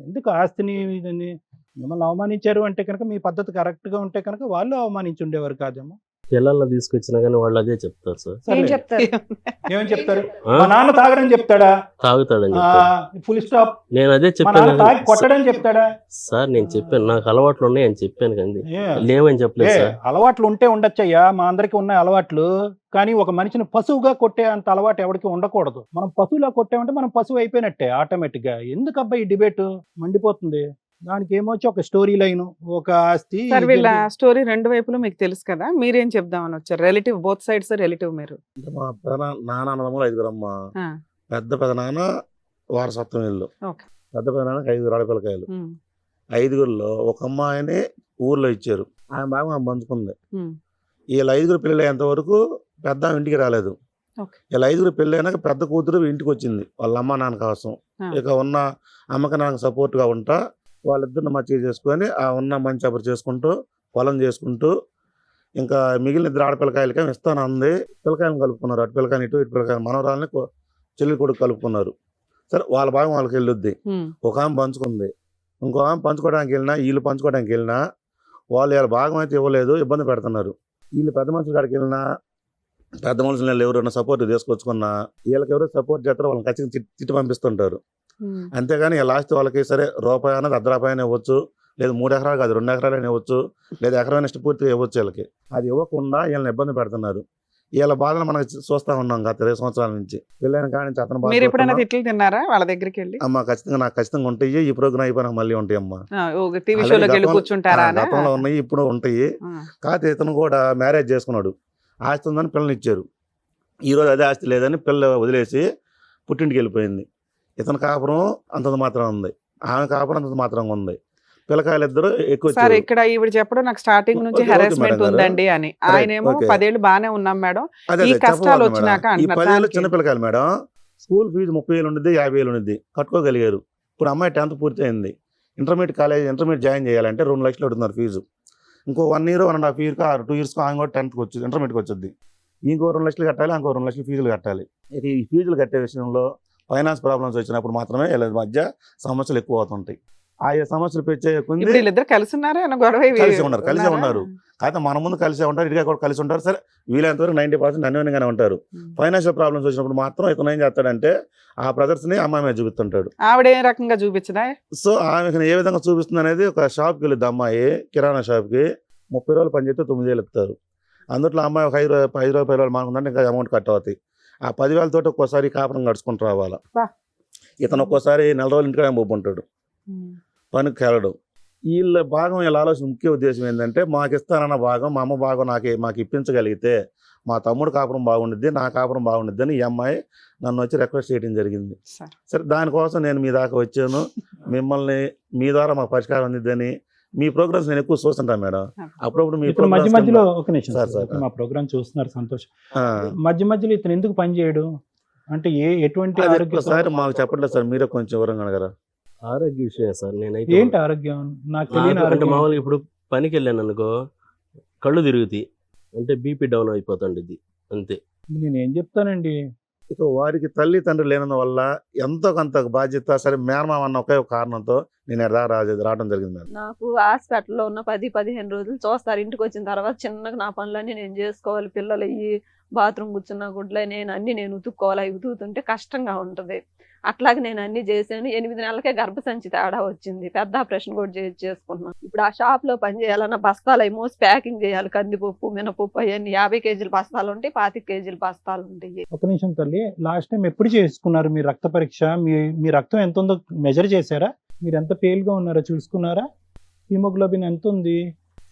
ఎందుకు ఆస్తిని ఇదని మిమ్మల్ని అవమానించారు అంటే కనుక మీ పద్ధతి కరెక్ట్ గా ఉంటే కనుక వాళ్ళు అవమానించి ఉండేవారు కాదేమో. పిల్లల్ని తీసుకొచ్చినా కానీ వాళ్ళు అదే చెప్తారు సార్. ఏం సరే, చెప్తారు? ఏమని చెప్తారు? ఆ? మా నాన్న తాగడని చెప్తాడా? తాగుతాడని చెప్తారు. Full stop. నేను అదే మా నాన్న చెప్పాను తాగి కొట్టడని చెప్తాడా? సార్. నేను చెప్పాను నాకు అలవాట్లు ఉన్నాయి అని చెప్పాను కానీ ఏ, లేవని చెప్పలేదు ఏ, సార్. అలవాట్లు ఉంటే ఉండొచ్చయ్యా, మా అందరికి ఉన్నాయి అలవాట్లు. కానీ ఒక మనిషిని పశువుగా కొట్టే అంత అలవాటు ఎవరికి ఉండకూడదు. మనం పశువులా కొట్టామంటే మనం పశువు అయిపోయినట్టే ఆటోమేటిక్ గా. ఎందుకు అబ్బాయి ఈ డిబేట్ మండిపోతుంది? దానికి ఏమొచ్చి ఒక స్టోరీ లైన్, ఒక ఆస్తి. సార్ వీళ్ళ స్టోరీ రెండు వైపులు మీకు తెలుసు కదా, మీరేం చెప్దామని వచ్చారు? రిలేటివ్, బోత్ సైడ్స్ రిలేటివ్ మీరు. అంటే మా నాన్నమ్మలు 5 అమ్మ. ఆ, పెద్ద నాన్న వారసత్వం ఇల్లు. ఓకే. పెద్ద నాన్నకి 5 ఆడపిల్లకాయలు. ఉమ్, 5గురిలో ఒక అమ్మాయిని ఊర్లో ఇచ్చారు. ఆమె బాగా ఆమె పంచుకుంది. ఉమ్, వీళ్ళ 5గురు పెళ్ళి అయ్యేంత వరకు పెద్ద ఆమె ఇంటికి రాలేదు. ఓకే. వీళ్ళ 5గురు పెళ్ళి అయినాక పెద్ద కూతురు ఇంటికి వచ్చింది వాళ్ళ అమ్మ నాన్న కోసం. ఆ. ఇక ఉన్న అమ్మకి నాకు సపోర్ట్గా ఉంటా వాళ్ళిద్దరిని మంచిగా చేసుకొని ఆ ఉన్న మంచి అప్పుడు చేసుకుంటూ పొలం చేసుకుంటూ ఇంకా మిగిలిన 2 ఆడపిల్లకాయలకి ఇస్తాను అంది. పిల్లకాయలను కలుపుకున్నారు. అటు పిల్లకాయని ఇటు పిల్లకాయలు మనవరాలని చెల్లి కొడుకు కలుపుకున్నారు. సరే వాళ్ళ భాగం వాళ్ళకి వెళ్ళొద్ది. ఉమ్, ఒక ఆమె పంచుకుంది. ఇంకో ఆమె పంచుకోవడానికి వెళ్ళినా వీళ్ళు పంచుకోవడానికి వెళ్ళినా వాళ్ళు వాళ్ళ భాగం అయితే ఇవ్వలేదు, ఇబ్బంది పెడుతున్నారు. వీళ్ళు పెద్ద మనుషుల కాడికి వెళ్ళినా పెద్ద మనుషులు ఎవరైనా సపోర్ట్ తీసుకొచ్చుకున్నా వీళ్ళకి ఎవరు సపోర్ట్ చేస్తారో వాళ్ళని ఖచ్చితంగా తిట్టి పంపిస్తుంటారు. ఉమ్, అంతేగాని లాస్ట్ వాళ్ళకి సరే రూపాయి అన్నది ₹1 ఇవ్వచ్చు, లేదు 3 ఎకరాలు కాదు 2 ఎకరాలైనా ఇవ్వచ్చు, లేదా ఎకరం ఇష్ట పూర్తిగా ఇవ్వచ్చు. వీళ్ళకి అది ఇవ్వకుండా వీళ్ళని ఇబ్బంది పెడుతున్నారు. వీళ్ళ బాధను మనం చూస్తా ఉన్నాం గత 20 సంవత్సరాల నుంచి. పిల్లలకి కాడి నుంచి అతను మీరు ఎప్పుడైనా బాధ తిట్లు తిన్నారా వాళ్ళ దగ్గరికి వెళ్ళి? అమ్మ ఖచ్చితంగా నాకు ఖచ్చితంగా ఉంటాయి. ఈ ప్రోగ్రామ్ అయిపోయినాక మళ్ళీ ఉంటాయి అమ్మ. టీవీ అలాగే షోలోకి వెళ్ళి గతంలో- కూర్చుంటారా అనా? గతంలో ఉన్నాయి, ఇప్పుడు ఉంటాయి. ఆ, కాకపోతే ఇతను కూడా మ్యారేజ్ చేసుకున్నాడు. ఆస్తి ఉందని పిల్లని ఇచ్చారు. ఈరోజు అదే ఆస్తి లేదని పిల్ల వదిలేసి పుట్టింటికి వెళ్ళిపోయింది. ఇతని కాపురం అంతంత మాత్రం ఉంది, ఆమె కాపురం అంతంత మాత్రంగా ఉంది. పిల్లకాయలు ఇద్దరు ఎక్కువ సార్ వచ్చారు. ఇక్కడ ఈవిడ చెప్పడం నాకు స్టార్టింగ్ నుంచి ఓకే, హెరాస్మెంట్ మేడం గారు. ఉందండి అని. ఆయనేమో ఓకే. 10 ఏళ్ళు బాగానే ఉన్నాం మేడం, అదే ఈ అదే కష్టాలు చెప్పవాలి వచ్చినాక మేడం. ఈ అంటున్నారు. 10 ఏళ్ళు దానికి- చిన్న పిల్లకాయలు మేడం. స్కూల్ ఫీజు 30,000 ఉండిద్ది, 50,000 ఉండిద్ది, కట్టుకోగలిగారు. ఇప్పుడు అమ్మాయి 10th పూర్తి అయింది. ఇంటర్మీడియట్ జాయిన్ చేయాలంటే 2 లక్షలు అడుగుతున్నారు ఫీజు. ఇంకో 1 year 1.5 year 2 years ఆమె కూడా 10th వచ్చి ఇంటర్మీడియట్కి వచ్చింది. ఇంకో 2 లక్షలు కట్టాలి, ఇంకో 2 లక్షలు ఫీజులు కట్టాలి. ఇక ఈ ఫీజులు కట్టే విషయంలో ఫైనాన్స్ ప్రాబ్లమ్స్ వచ్చినప్పుడు మాత్రమే వీళ్ళ మధ్య సమస్యలు ఎక్కువ అవుతుంటాయి. ఆయా సమస్యలు పెంచే కొద్ది ఇప్పుడు వీళ్ళిద్దరు కలిసి ఉన్నారా ఏమన్నా గొడవ కలిసే ఉన్నారు. కాకపోతే మన ముందు కలిసే ఉంటారు, ఇటుగా కూడా కలిసి ఉంటారు. సరే వీలైనంత వరకు 90% అన్యోన్యంగానే ఉంటారు. ఫైనాన్షియల్ ప్రాబ్లమ్స్ వచ్చినప్పుడు మాత్రం ఇతను ఏం చేస్తాడంటే ఆ బ్రదర్స్ని అమ్మాయి మీద చూపిస్తుంటాడు. ఆవిడ ఏ రకంగా చూపించదా? సో ఆమెకు ఏ విధంగా చూపిస్తుంది అనేది, ఒక షాప్కి వెళ్ళిద్ది అమ్మాయి, కిరాణా షాప్కి 30 రోజులు పని చేస్తే 9,000 ఇస్తారు. అందులో అమ్మాయి ఒక 5 రోజులు 10 రోజులు మానుకుంటే ఇంకా అమౌంట్ కట్ అవుతాయి. ఆ 10,000 తోటి ఒక్కోసారి కాపురం గడుచుకుంటూ రావాలా. బా. ఇతను ఒక్కోసారి 4 రోజులు ఇంటికాడ పోతుంటాడు, పనికి వెళ్ళడం. వీళ్ళ భాగం వీళ్ళ ఆలోచన ముఖ్య ఉద్దేశం ఏంటంటే మాకు ఇస్తానన్న భాగం మా అమ్మ భాగం మాకు ఇప్పించగలిగితే మా తమ్ముడు కాపురం బాగుండిద్ది, నా కాపురం బాగుండిద్ది అని ఈ అమ్మాయి నన్ను వచ్చి రిక్వెస్ట్ చేయడం జరిగింది. సార్. సరే దానికోసం నేను మీ దాకా వచ్చాను. మిమ్మల్ని మీ ద్వారా మాకు పరిష్కారం అందిద్దని మీ ప్రోగ్రామ్స్ నేను ఎక్కువ చూస్తుంటాను మేడం. అప్పుడప్పుడు మీ ఇప్పుడు మధ్య మధ్యలో ఒక నిమిషం సార్, సార్, సార్. మా ప్రోగ్రామ్ చూస్తున్నారు, సంతోషం. ఆ, మధ్య మధ్యలో ఇతను ఎందుకు పని చేయడు అంటే ఎటువంటి అది ఆరోగ్య ఒక్కసారి మాకు చెప్పట్లేదు సార్, మీరే కొంచెం వివరంగా అడగరా? ఆరోగ్య విషయం సార్. నేనైతే ఏంటి ఆరోగ్యం? నాకు తెలియని అంటే ఆరోగ్యం. మామూలుగా ఇప్పుడు పనికి వెళ్ళాను అనుకో కళ్ళు తిరుగుతాయి, అంటే బీపీ డౌన్ అయిపోతుండేది అంతే. నేను ఏం చెప్తానండి, ఇక వారికి తల్లి తండ్రి లేనందువల్ల ఎంతో కొంత బాధ్యత, సరే మేనమామ అన్న ఒకే ఒక కారణంతో నేను రావడం జరిగింది మేడం. నాకు హాస్పిటల్లో ఉన్న 10-15 రోజులు చూస్తారు. ఇంటికి వచ్చిన తర్వాత చిన్నగా నా పనులన్నీ నేను చేసుకోవాలి. పిల్లలు అయ్యి బాత్రూమ్ కూర్చున్న గుడ్లే నేను ఉతుక్కోవాలి. అవి ఉతుకుతుంటే కష్టంగా ఉంటుంది. అట్లాగే నేను అన్ని చేశాను. 8 నెలలకే గర్భసంచి తేడా వచ్చింది. పెద్ద ఆపరేషన్ కూడా చేసుకున్నాను. ఇప్పుడు ఆ షాప్ లో పని చేయాలన్న బస్తాలు అవి మోసి ప్యాకింగ్ చేయాలి. కందిపప్పు, మినపప్పు అవన్నీ 50 కేజీల బస్తాలు ఉంటాయి, 25 కేజీల బస్తాలు ఉంటాయి. ఒక నిమిషం తల్లి, లాస్ట్ టైం ఎప్పుడు చేసుకున్నారు మీ రక్త పరీక్ష? మీ రక్తం ఎంత ఉందో మెజర్ చేశారా? మీరు ఎంత పేల్ గా ఉన్నారో చూసుకున్నారా? హిమోగ్లోబిన్ ఎంత ఉంది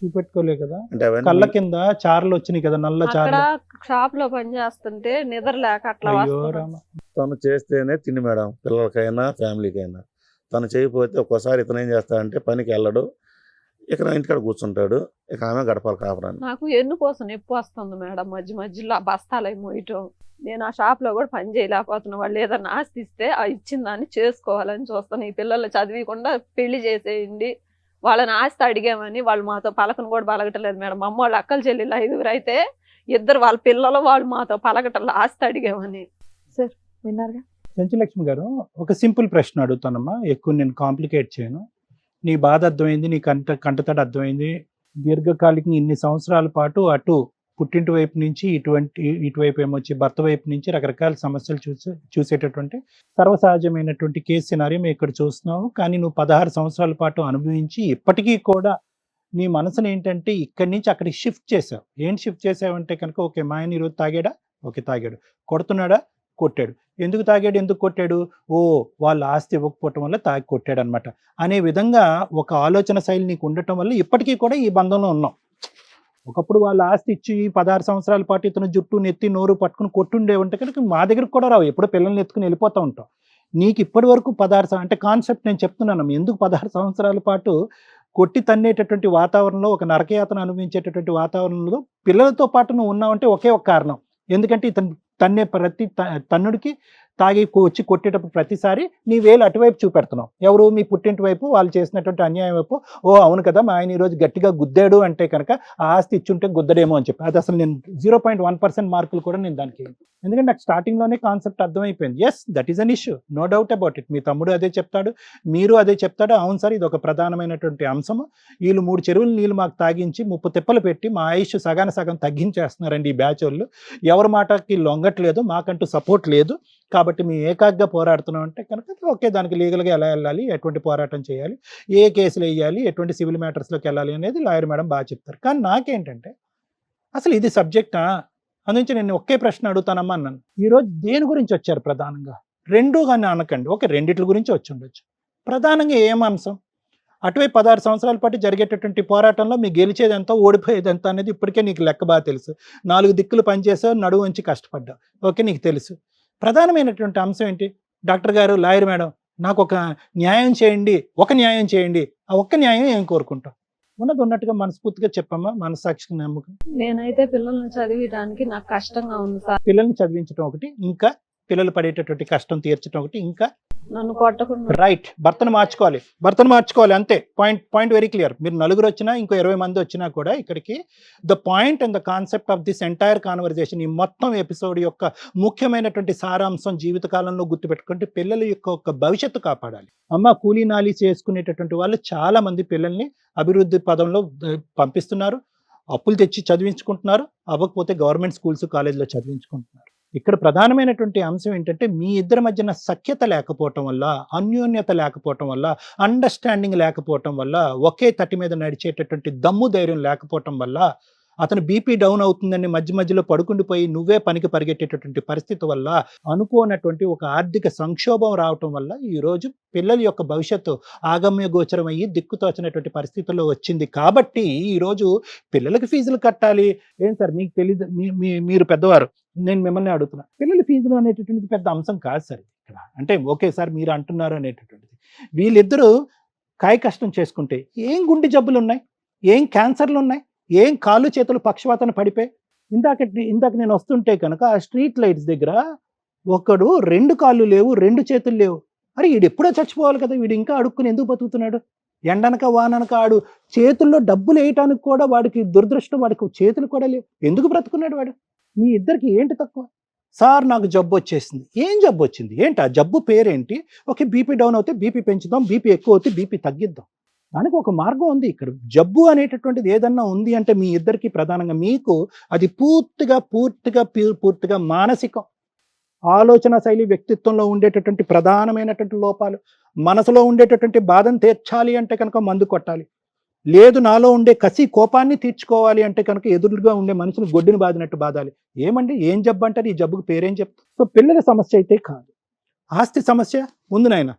చూపెట్టుకోలే కదా? అంటే అవన్నీ కళ్ళ కింద చారలు వచ్చినాయి కదా, నల్ల అక్కడ చారలు. షాప్ లో పని చేస్తుంటే నిద్ర లేక అట్లా అయ్యో వస్తున్నాను. రామ. తను చేస్తేనే తిండి మేడం, పిల్లలకైనా ఫ్యామిలీకైనా. తను చేయకపోతే ఒక్కోసారి ఇతను ఏం చేస్తాడంటే పనికి వెళ్ళడు, ఇక ఇంటికాడ కూర్చుంటాడు, ఇక ఆమె గడపాలి కాపురాన్ని. నాకు ఎన్నుకోసం నొప్పి వస్తుంది మేడం. మధ్యలో ఆ బస్తాలు అవి మోయటం. నేను ఆ షాప్ లో కూడా పని చేయలేకపోతున్నా. వాళ్ళు ఏదన్నా ఆస్తి ఇస్తే ఆ ఇచ్చిన దాన్ని చేసుకోవాలని చూస్తాను. ఈ పిల్లలు చదివికుండా పెళ్లి చేసేయండి, వాళ్ళని ఆస్తి అడిగామని వాళ్ళు మాతో పలకను కూడా పలకటలేదు మేడం. మా అమ్మ వాళ్ళు అక్కలు చెల్లెళ్ళు 5 అయితే 2 వాళ్ళ పిల్లలు వాళ్ళు మాతో పలకటం ఆస్తి అడిగామని. విన్నారుగా? చెంచులక్ష్మి గారు, ఒక సింపుల్ ప్రశ్న అడుగుతానమ్మా, ఎక్కువ నేను కాంప్లికేట్ చేయను. నీ బాధ అర్థమైంది, నీ కంటతడి అర్థమైంది. దీర్ఘకాలికంగా ఇన్ని సంవత్సరాల పాటు అటు పుట్టింటి వైపు నుంచి ఇటువైపు ఏమొచ్చి భర్త వైపు నుంచి రకరకాల సమస్యలు చూసేటటువంటి సర్వసహజమైనటువంటి కేసు సినారీ మేము ఇక్కడ చూస్తున్నాము. కానీ నువ్వు 16 సంవత్సరాల పాటు అనుభవించి ఇప్పటికీ కూడా నీ మనసుని ఏంటంటే ఇక్కడి నుంచి అక్కడికి షిఫ్ట్ చేసావు. ఏంటి షిఫ్ట్ చేసావంటే కనుక, ఓకే మా ఆయన ఈరోజు తాగాడా, ఓకే తాగాడు, కొడుతున్నాడా, కొట్టాడు, ఎందుకు తాగాడు, ఎందుకు కొట్టాడు, ఓ వాళ్ళ ఆస్తి ఇవ్వకపోవటం వల్ల తాగి కొట్టాడు అనమాట అనే విధంగా ఒక ఆలోచన శైలి నీకు ఉండటం వల్ల ఇప్పటికీ కూడా ఈ బంధంలో ఉన్నాం. ఒకప్పుడు వాళ్ళ ఆస్తి ఇచ్చి 16 సంవత్సరాల పాటు ఇతను జుట్టు నెత్తి నోరు పట్టుకుని కొట్టుండే ఉంటే కనుక మా దగ్గరకు కూడా రావు, ఎప్పుడు పిల్లల్ని ఎత్తుకుని వెళ్ళిపోతూ ఉంటాం. నీకు ఇప్పటి వరకు 16 అంటే కాన్సెప్ట్ నేను చెప్తున్నాను, ఎందుకు 16 సంవత్సరాల పాటు కొట్టి తన్నేటటువంటి వాతావరణంలో, ఒక నరకయాతన అనుభవించేటటువంటి వాతావరణంలో పిల్లలతో పాటు నువ్వు ఉన్నావంటే ఒకే ఒక కారణం. ఎందుకంటే ఇతను తన్నే ప్రతి తన్నుడికి తాగి వచ్చి కొట్టేటప్పుడు ప్రతిసారి నీ వేలు అటువైపు చూపెడుతున్నావు. ఎవరు, మీ పుట్టింటి వైపు, వాళ్ళు చేసినటువంటి అన్యాయం వైపు. ఓ అవును కదా, మా ఆయన ఈరోజు గట్టిగా గుద్దాడు అంటే కనుక ఆ ఆస్తి ఇచ్చుంటే గుద్దడేమో అని చెప్పి, అది అసలు నేను 0.1% మార్కులు కూడా నేను దానికి, ఎందుకంటే నాకు స్టార్టింగ్లోనే కాన్సెప్ట్ అర్థమైపోయింది. Yes, that is an issue, no doubt about it. మీ తమ్ముడు అదే చెప్తాడు, మీరు అదే చెప్తాడు. అవును సార్, ఇది ఒక ప్రధానమైనటువంటి అంశము. వీళ్ళు 3 చెరువులు నీళ్ళు మాకు తాగించి 30 తిప్పలు పెట్టి మా ఆయుష్ సగం తగ్గించేస్తున్నారండి ఈ బ్యాచ్ వాళ్ళు. ఎవరి మాటకి లొంగట్లేదు, మాకంటూ సపోర్ట్ లేదు, కాబట్టి మేము ఏకాగ్గా పోరాడుతున్నాం అంటే కనుక ఓకే, దానికి లీగల్గా ఎలా వెళ్ళాలి, ఎటువంటి పోరాటం చేయాలి, ఏ కేసులు వేయాలి, ఎటువంటి సివిల్ మ్యాటర్స్లోకి వెళ్ళాలి అనేది లాయర్ మేడం బాగా చెప్తారు. కానీ నాకేంటంటే అసలు ఇది సబ్జెక్టా అందుంచి నేను ఒకే ప్రశ్న అడుగుతానమ్మా అన్నాను. ఈరోజు దేని గురించి వచ్చారు ప్రధానంగా? రెండు కానీ అనకండి, ఓకే రెండిట్ల గురించి వచ్చి ఉండొచ్చు. ప్రధానంగా ఏం అంశం? అటువైపు 16 సంవత్సరాల పాటు జరిగేటటువంటి పోరాటంలో మీ గెలిచేది ఎంత, ఓడిపోయేది ఎంత అనేది ఇప్పటికే నీకు లెక్క బాగా తెలుసు. 4 దిక్కులు పనిచేసావు, నడువు ఉంచి కష్టపడ్డావు, ఓకే నీకు తెలుసు. ప్రధానమైనటువంటి అంశం ఏంటి? డాక్టర్ గారు, లాయర్ మేడం, నాకు ఒక న్యాయం చేయండి, ఒక న్యాయం చేయండి. ఆ ఒక్క న్యాయం ఏం కోరుకుంటాం? ఉన్నది ఉన్నట్టుగా మనస్ఫూర్తిగా చెప్పమ్మా, మనసాక్షికి నమ్మకం. నేనైతే పిల్లల్ని చదివించడానికి నాకు కష్టంగా ఉంది సార్. పిల్లల్ని చదివించడం ఒకటి, ఇంకా పిల్లలు పడేటటువంటి కష్టం తీర్చడం ఒకటి, ఇంకా నన్ను కొట్టకుండా. రైట్, భర్తను మార్చుకోవాలి అంతే. Point very clear. మీరు 4 వచ్చినా ఇంకో 20 మంది వచ్చినా కూడా ఇక్కడికి the point and the concept of this entire conversation, ఈ మొత్తం ఎపిసోడ్ యొక్క ముఖ్యమైనటువంటి సారాంశం జీవితకాలంలో గుర్తుపెట్టుకుంటే పిల్లల యొక్క భవిష్యత్తు కాపాడాలి. అమ్మ, కూలీ నాలి చేసుకునేటటువంటి వాళ్ళు చాలా మంది పిల్లల్ని అభివృద్ధి పదంలో పంపిస్తున్నారు, అప్పులు తెచ్చి చదివించుకుంటున్నారు, అవ్వకపోతే గవర్నమెంట్ స్కూల్స్ కాలేజీలో చదివించుకుంటున్నారు. ఇక్కడ ప్రధానమైనటువంటి అంశం ఏంటంటే మీ ఇద్దరి మధ్యన సఖ్యత లేకపోవటం వల్ల, అన్యోన్యత లేకపోవటం వల్ల, అండర్స్టాండింగ్ లేకపోవటం వల్ల, ఒకే తటి మీద నడిచేటటువంటి దమ్ము ధైర్యం లేకపోవటం వల్ల, అతను బీపీ డౌన్ అవుతుందని మధ్యలో పడుకుండిపోయి నువ్వే పనికి పరిగెట్టేటటువంటి పరిస్థితి వల్ల, అనుకోనటువంటి ఒక ఆర్థిక సంక్షోభం రావటం వల్ల ఈరోజు పిల్లల యొక్క భవిష్యత్తు ఆగమ్య గోచరం అయ్యి దిక్కుతోచినటువంటి పరిస్థితుల్లో వచ్చింది. కాబట్టి ఈరోజు పిల్లలకి ఫీజులు కట్టాలి. ఏం సార్ మీకు తెలీదు, మీరు పెద్దవారు, నేను మిమ్మల్ని అడుగుతున్నా. పిల్లల ఫీజులు అనేటటువంటిది పెద్ద అంశం కాదు సార్ ఇక్కడ. అంటే ఓకే సార్ మీరు అంటున్నారు అనేటటువంటిది. వీళ్ళిద్దరూ కాయ కష్టం చేసుకుంటే ఏం గుండె జబ్బులు ఉన్నాయి, ఏం క్యాన్సర్లు ఉన్నాయి, ఏం కాళ్ళు చేతులు పక్షవాతాన్ని పడిపోయి. ఇందాక నేను వస్తుంటే కనుక ఆ స్ట్రీట్ లైట్స్ దగ్గర ఒకడు 2 కాళ్ళు లేవు, 2 చేతులు లేవు. అరే వీడు ఎప్పుడో చచ్చిపోవాలి కదా, వీడు ఇంకా అడుక్కుని ఎందుకు బతుకుతున్నాడు? ఎండనక వాననక ఆడు చేతుల్లో డబ్బులు వేయటానికి కూడా వాడికి దురదృష్టం, వాడికి చేతులు కూడా లేవు, ఎందుకు బ్రతుకున్నాడు వాడు? మీ ఇద్దరికి ఏంటి తక్కువ? సార్ నాకు జబ్బు వచ్చేసింది. ఏం జబ్బు వచ్చింది? ఏంటి ఆ జబ్బు పేరేంటి? ఓకే, బీపీ డౌన్ అవుతే బీపీ పెంచుదాం, బీపీ ఎక్కువ అవుతే బీపీ తగ్గిద్దాం. దానికి ఒక మార్గం ఉంది. ఇక్కడ జబ్బు అనేటటువంటిది ఏదన్నా ఉంది అంటే మీ ఇద్దరికి ప్రధానంగా మీకు అది పూర్తిగా మానసికం, ఆలోచన శైలి, వ్యక్తిత్వంలో ఉండేటటువంటి ప్రధానమైనటువంటి లోపాలు. మనసులో ఉండేటటువంటి బాధను తీర్చాలి అంటే కనుక మందు కొట్టాలి, లేదు నాలో ఉండే కసి కోపాన్ని తీర్చుకోవాలి అంటే కనుక ఎదురుగా ఉండే మనిషిని గొడ్డుని బాదినట్టు బాధాలి. ఏమండి ఏం జబ్బు అంటారు? ఈ జబ్బుకు పేరేం చెప్తారు? సో పిల్లల సమస్య అయితే కాదు, ఆస్తి సమస్య ఉంది నాయన.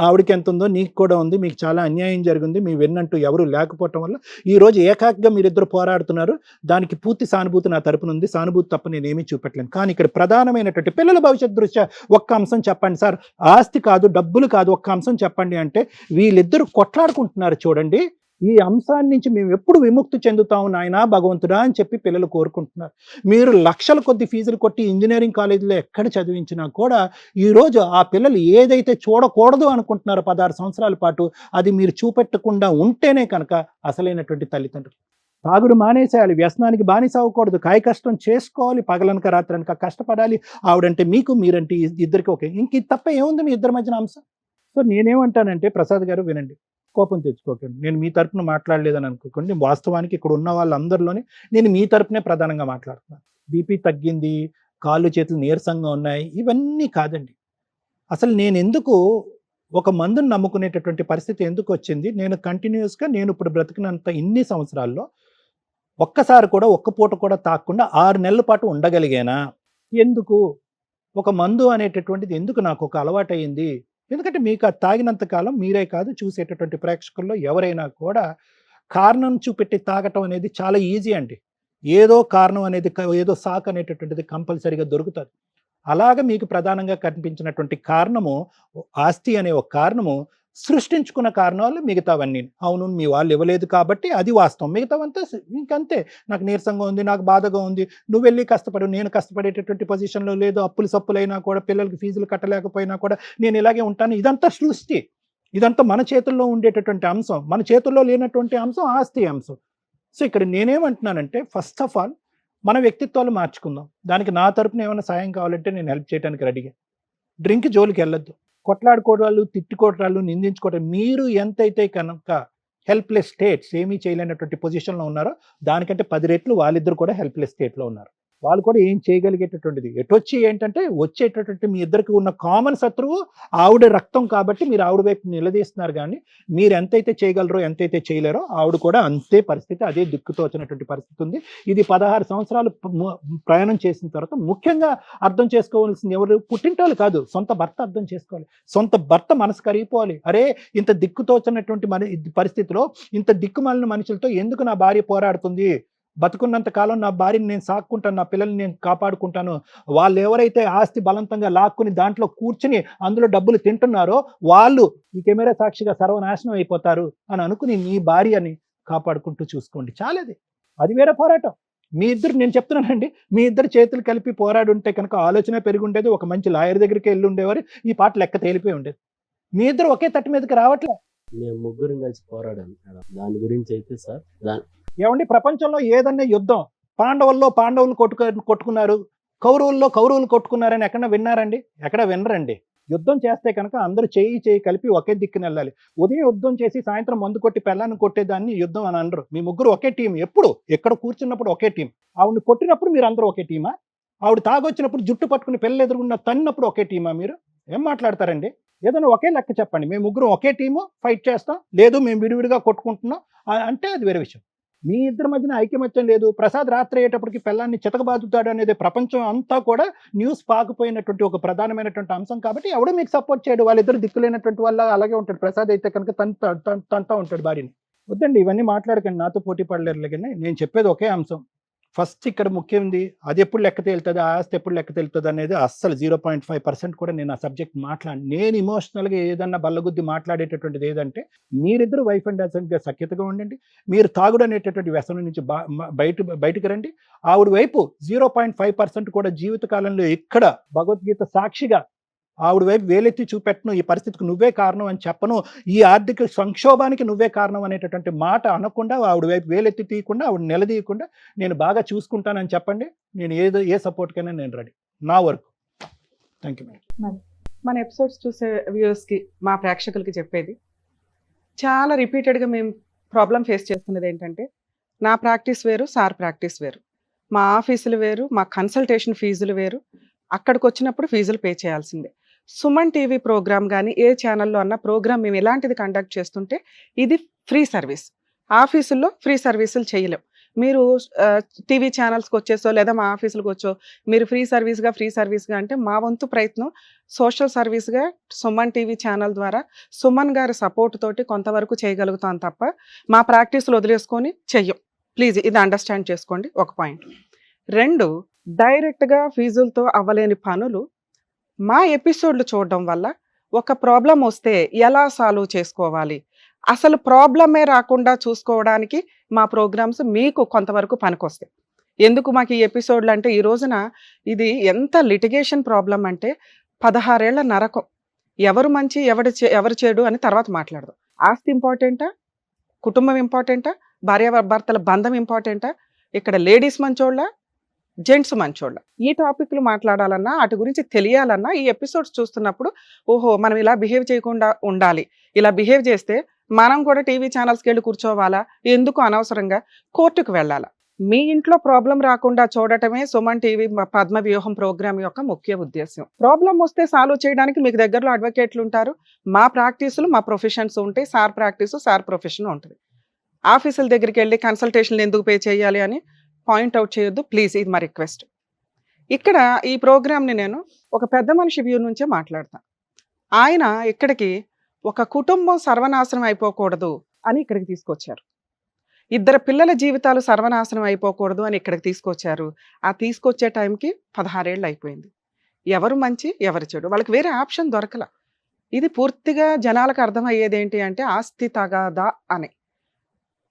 ఆవిడకి ఎంత ఉందో నీకు కూడా ఉంది, మీకు చాలా అన్యాయం జరిగింది, మీ వెన్నంటూ ఎవరు లేకపోవటం వల్ల ఈరోజు ఏకాగ్గా మీరిద్దరు పోరాడుతున్నారు. దానికి పూర్తి సానుభూతి నా తరపున ఉంది, సానుభూతి తప్ప నేనేమీ చూపెట్టలేను. కానీ ఇక్కడ ప్రధానమైనటువంటి పిల్లల భవిష్యత్ దృష్ట్యా ఒక్క అంశం చెప్పండి సార్, ఆస్తి కాదు డబ్బులు కాదు, ఒక్క అంశం చెప్పండి అంటే వీళ్ళిద్దరూ కొట్లాడుకుంటున్నారు చూడండి. ఈ అంశాన్ని నుంచి మేము ఎప్పుడు విముక్తి చెందుతాము నాయనా భగవంతుడా అని చెప్పి పిల్లలు కోరుకుంటున్నారు. మీరు లక్షల కొద్ది ఫీజులు కొట్టి ఇంజనీరింగ్ కాలేజీలో ఎక్కడ చదివించినా కూడా ఈరోజు ఆ పిల్లలు ఏదైతే చూడకూడదు అనుకుంటున్నారో 16 సంవత్సరాల పాటు, అది మీరు చూపెట్టకుండా ఉంటేనే కనుక అసలైనటువంటి తల్లిదండ్రులు. తాగుడు మానేసేయాలి, వ్యసనానికి బానిస అవ్వకూడదు, కాయ కష్టం చేసుకోవాలి, పగలనక రాత్రనక కష్టపడాలి. ఆవిడంటే మీకు, మీరంటే ఇద్దరికి ఓకే. ఇంక ఇది తప్ప ఏముంది మీ ఇద్దరి మధ్యన అంశం? సో నేనేమంటానంటే ప్రసాద్ గారు వినండి, కోపం తెచ్చుకోకండి. నేను మీ తరపున మాట్లాడలేదని అనుకోకండి. వాస్తవానికి ఇక్కడ ఉన్న వాళ్ళందరిలోనే నేను మీ తరపునే ప్రధానంగా మాట్లాడుతున్నాను. బీపీ తగ్గింది, కాళ్ళు చేతులు నీరసంగా ఉన్నాయి, ఇవన్నీ కాదండి. అసలు నేను ఎందుకు ఒక మందుని నమ్ముకునేటటువంటి పరిస్థితి ఎందుకు వచ్చింది? నేను కంటిన్యూస్గా నేను ఇప్పుడు బ్రతికినంత ఇన్ని సంవత్సరాల్లో ఒక్కసారి కూడా ఒక్క పూట కూడా తాగకుండా 6 నెలల పాటు ఉండగలిగానా? ఎందుకు? ఒక మందు అనేటటువంటిది ఎందుకు నాకు ఒక అలవాటు అయింది? ఎందుకంటే మీకు అది తాగినంత కాలం మీరే కాదు, చూసేటటువంటి ప్రేక్షకుల్లో ఎవరైనా కూడా కారణం చూపెట్టి తాగటం అనేది చాలా ఈజీ అండి. ఏదో కారణం అనేది, ఏదో సాకు అనేటటువంటిది కంపల్సరీగా దొరుకుతుంది. అలాగ మీకు ప్రధానంగా కనిపించినటువంటి కారణము, ఆస్తి అనే ఒక కారణము సృష్టించుకున్న కారణాలు మిగతావన్నీ. అవును, మీ వాళ్ళు ఇవ్వలేదు కాబట్టి అది వాస్తవం, మిగతావంతా ఇంకంతే. నాకు నీరసంగా ఉంది, నాకు బాధగా ఉంది, నువ్వు వెళ్ళి కష్టపడు, నేను కష్టపడేటటువంటి పొజిషన్లో లేదు, అప్పులు సప్పులైనా కూడా, పిల్లలకి ఫీజులు కట్టలేకపోయినా కూడా నేను ఇలాగే ఉంటాను. ఇదంతా సృష్టి, ఇదంతా మన చేతుల్లో ఉండేటటువంటి అంశం. మన చేతుల్లో లేనటువంటి అంశం ఆస్తి అంశం. సో ఇక్కడ నేనేమంటున్నానంటే, ఫస్ట్ ఆఫ్ ఆల్ మన వ్యక్తిత్వాలు మార్చుకుందాం. దానికి నా తరపున ఏమైనా సాయం కావాలంటే నేను హెల్ప్ చేయడానికి రెడీగా. డ్రింక్ జోలికి వెళ్ళొద్దు, కొట్లాడుకోవడాలు, తిట్టుకోవడాలు, నిందించుకోవడం. మీరు ఎంతైతే కనుక హెల్ప్లెస్ స్టేట్స్, ఏమీ చేయలేనటువంటి పొజిషన్లో ఉన్నారో దానికంటే 10 రెట్లు వాళ్ళిద్దరు కూడా హెల్ప్లెస్ స్టేట్లో ఉన్నారు. వాళ్ళు కూడా ఏం చేయగలిగేటటువంటిది. ఎటొచ్చి ఏంటంటే వచ్చేటటువంటి మీ ఇద్దరికి ఉన్న కామన్ శత్రువు ఆవిడ రక్తం కాబట్టి మీరు ఆవిడ వైపు నిలదీస్తున్నారు. కానీ మీరు ఎంతైతే చేయగలరో, ఎంతైతే చేయలేరో ఆవిడ కూడా అంతే పరిస్థితి, అదే దిక్కుతో వచ్చినటువంటి పరిస్థితి ఉంది. ఇది 16 సంవత్సరాలు ప్రయాణం చేసిన తర్వాత ముఖ్యంగా అర్థం చేసుకోవాల్సింది ఎవరు? పుట్టింటోళ్ళు కాదు, సొంత భర్త అర్థం చేసుకోవాలి. సొంత భర్త మనసు కరిగిపోవాలి. అరే, ఇంత దిక్కుతో వచ్చినటువంటి పరిస్థితిలో ఇంత దిక్కుమాలిన మనుషులతో ఎందుకు నా భార్య పోరాడుతుంది? బతుకున్నంత కాలం నా భార్యని నేను సాక్కుంటాను, నా పిల్లల్ని నేను కాపాడుకుంటాను. వాళ్ళు ఎవరైతే ఆస్తి బలవంతంగా లాక్కుని దాంట్లో కూర్చుని అందులో డబ్బులు తింటున్నారో వాళ్ళు ఈ కెమెరా సాక్షిగా సర్వనాశనం అయిపోతారు అని అనుకుని మీ భార్యని కాపాడుకుంటూ చూసుకోండి. చాలది, అది వేరే పోరాటం. మీ ఇద్దరు, నేను చెప్తున్నానండి, మీ ఇద్దరు చేతులు కలిపి పోరాడు ఉంటే కనుక ఆలోచన పెరిగి ఉండేది. ఒక మంచి లాయర్ దగ్గరికి వెళ్ళి ఉండేవారు, ఈ పాట లెక్క తేలిపోయి ఉండేది. మీ ఇద్దరు ఒకే తట్టు మీదకి రావట్లే. మేము ముగ్గురం కలిసి పోరాడాము మేడం. దాని గురించి అయితే సార్, ఏమండి, ప్రపంచంలో ఏదన్నా యుద్ధం, పాండవులు కొట్టుకున్నారు, కౌరవులు కొట్టుకున్నారని ఎక్కడ విన్నారండి? ఎక్కడ వినరండి. యుద్ధం చేస్తే కనుక అందరూ చేయి కలిపి ఒకే దిక్కున వెళ్ళాలి. ఉదయం యుద్ధం చేసి సాయంత్రం మందు కొట్టి పెళ్ళాన్ని కొట్టేదాన్ని యుద్ధం అని అనరు. మీ ముగ్గురు ఒకే టీం. ఎప్పుడు ఎక్కడ కూర్చున్నప్పుడు ఒకే టీం. ఆవిడని కొట్టినప్పుడు మీరు అందరూ ఒకే టీమా? ఆవిడ తాగొచ్చినప్పుడు జుట్టు పట్టుకుని పెళ్ళి ఎదురుగున్న తన్నప్పుడు ఒకే టీమా? మీరు ఏం మాట్లాడతారండి? ఏదైనా ఒకే లెక్క చెప్పండి. మేము ముగ్గురు ఒకే టీము, ఫైట్ చేస్తాం. లేదు మేము విడివిడిగా కొట్టుకుంటున్నాం అంటే అది వేరే విషయం. మీ ఇద్దరి మధ్యన ఐక్యమత్యం లేదు. ప్రసాద్ రాత్రి అయ్యేటప్పటికి పిల్లాన్ని చితకబాదుతాడు అనేది ప్రపంచం అంతా కూడా న్యూస్ పాకిపోయినటువంటి ఒక ప్రధానమైనటువంటి అంశం. కాబట్టి ఎవడో మీకు సపోర్ట్ చేయడు. వాళ్ళిద్దరు దిక్కులేనటువంటి వాళ్ళ అలాగే ఉంటాడు. ప్రసాద్ అయితే కనుక తంతా ఉంటాడు భార్యని. వద్దండి, ఇవన్నీ మాట్లాడకండి, నాతో పోటీ పడలేరు. కానీ నేను చెప్పేది ఒకే అంశం. ఫస్ట్ ఇక్కడ ముఖ్యంది అది ఎప్పుడు లెక్క తేలుతుంది, ఆస్తి ఎప్పుడు లెక్క తేలుతుంది అనేది అస్సలు 0.5% కూడా నేను ఆ సబ్జెక్ట్ నేను ఇమోషనల్గా ఏదన్నా బల్లగుద్ది మాట్లాడేటటువంటిది ఏదంటే, మీరిద్దరు వైఫ్ అండ్ హస్బెండ్గా సఖ్యతగా ఉండండి. మీరు తాగుడు అనేటటువంటి వ్యసనం నుంచి బయటకు రండి. ఆవిడ వైపు 0.5% కూడా జీవితకాలంలో ఇక్కడ భగవద్గీత సాక్షిగా ఆవిడ వైపు వేలెత్తి చూపెట్టను, ఈ పరిస్థితికి నువ్వే కారణం అని చెప్పను, ఈ ఆర్థిక సంక్షోభానికి నువ్వే కారణం అనేటటువంటి మాట అనకుండా, ఆవిడ వైపు వేలెత్తి తీయకుండా, ఆవిడ నిలదీయకుండా నేను బాగా చూసుకుంటానని చెప్పండి. నేను ఏ సపోర్ట్కైనా నేను రెడీ. నా వరకు. Thank you madam. మన ఎపిసోడ్స్ చూసే వ్యూవర్స్కి, మా ప్రేక్షకులకి చెప్పేది, చాలా రిపీటెడ్గా మేము ప్రాబ్లం ఫేస్ చేస్తున్నది ఏంటంటే, నా ప్రాక్టీస్ వేరు, సార్ ప్రాక్టీస్ వేరు, మా ఆఫీసులు వేరు, మా కన్సల్టేషన్ ఫీజులు వేరు, అక్కడికి వచ్చినప్పుడు ఫీజులు పే చేయాల్సిందే. సుమన్ టీవీ ప్రోగ్రామ్ కానీ ఏ ఛానల్లో అన్న ప్రోగ్రామ్ మేము ఎలాంటిది కండక్ట్ చేస్తుంటే ఇది ఫ్రీ సర్వీస్. ఆఫీసుల్లో ఫ్రీ సర్వీసులు చేయలేం. మీరు టీవీ ఛానల్స్కి వచ్చేసో లేదా మా ఆఫీసులకు వచ్చో మీరు ఫ్రీ సర్వీస్గా అంటే మా వంతు ప్రయత్నం సోషల్ సర్వీస్గా సుమన్ టీవీ ఛానల్ ద్వారా సుమన్ గారి సపోర్ట్ తోటి కొంతవరకు చేయగలుగుతాం తప్ప మా ప్రాక్టీసులు వదిలేసుకొని చెయ్యం. ప్లీజ్ ఇది అండర్స్టాండ్ చేసుకోండి. ఒక పాయింట్. 2, డైరెక్ట్గా ఫీజులతో అవ్వలేని పనులు మా ఎపిసోడ్లు చూడడం వల్ల ఒక ప్రాబ్లం వస్తే ఎలా సాల్వ్ చేసుకోవాలి, అసలు ప్రాబ్లమే రాకుండా చూసుకోవడానికి మా ప్రోగ్రామ్స్ మీకు కొంతవరకు పనికొస్తాయి. ఎందుకు మాకు ఈ ఎపిసోడ్లు అంటే, ఈ రోజున ఇది ఎంత లిటిగేషన్ ప్రాబ్లం అంటే 16 ఏళ్ల నరకం. ఎవరు మంచి ఎవరు చెడు అని తర్వాత మాట్లాడదాం. ఆస్తి ఇంపార్టెంటా, కుటుంబం ఇంపార్టెంటా, భార్యాభర్తల బంధం ఇంపార్టెంటా? ఇక్కడ లేడీస్ మంచోళ్ళ, జెంట్స్ మంచోళ్ళ? ఈ టాపిక్లు మాట్లాడాలన్నా, అటు గురించి తెలియాలన్నా ఈ ఎపిసోడ్స్ చూస్తున్నప్పుడు ఓహో మనం ఇలా బిహేవ్ చేయకుండా ఉండాలి, ఇలా బిహేవ్ చేస్తే మనం కూడా టీవీ ఛానల్స్కి వెళ్ళి కూర్చోవాలా, ఎందుకు అనవసరంగా కోర్టుకు వెళ్ళాలా? మీ ఇంట్లో ప్రాబ్లం రాకుండా చూడటమే సుమన్ టీవీ పద్మ వ్యూహం ప్రోగ్రామ్ యొక్క ముఖ్య ఉద్దేశం. ప్రాబ్లం వస్తే సాల్వ్ చేయడానికి మీకు దగ్గరలో అడ్వకేట్లు ఉంటారు. మా ప్రాక్టీసులు మా ప్రొఫెషన్స్ ఉంటాయి. సార్ ప్రాక్టీసు సార్ ప్రొఫెషన్ ఉంటుంది. ఆఫీసుల దగ్గరికి వెళ్ళి కన్సల్టేషన్లు ఎందుకు పే చేయాలి అని పాయింట్అవుట్ చేయొద్దు ప్లీజ్, ఇది మా రిక్వెస్ట్. ఇక్కడ ఈ ప్రోగ్రామ్ని నేను ఒక పెద్ద మనిషి వ్యూ నుంచే మాట్లాడతాను. ఆయన ఇక్కడికి ఒక కుటుంబం సర్వనాశనం అయిపోకూడదు అని ఇక్కడికి తీసుకొచ్చారు. ఇద్దరు పిల్లల జీవితాలు సర్వనాశనం అయిపోకూడదు అని ఇక్కడికి తీసుకొచ్చారు. ఆ తీసుకొచ్చే టైంకి 16 ఏళ్ళు అయిపోయింది. ఎవరు మంచి ఎవరు చెడు, వాళ్ళకి వేరే ఆప్షన్ దొరకల. ఇది పూర్తిగా జనాలకు అర్థమయ్యేది ఏంటి అంటే ఆస్తి తగాదా అని.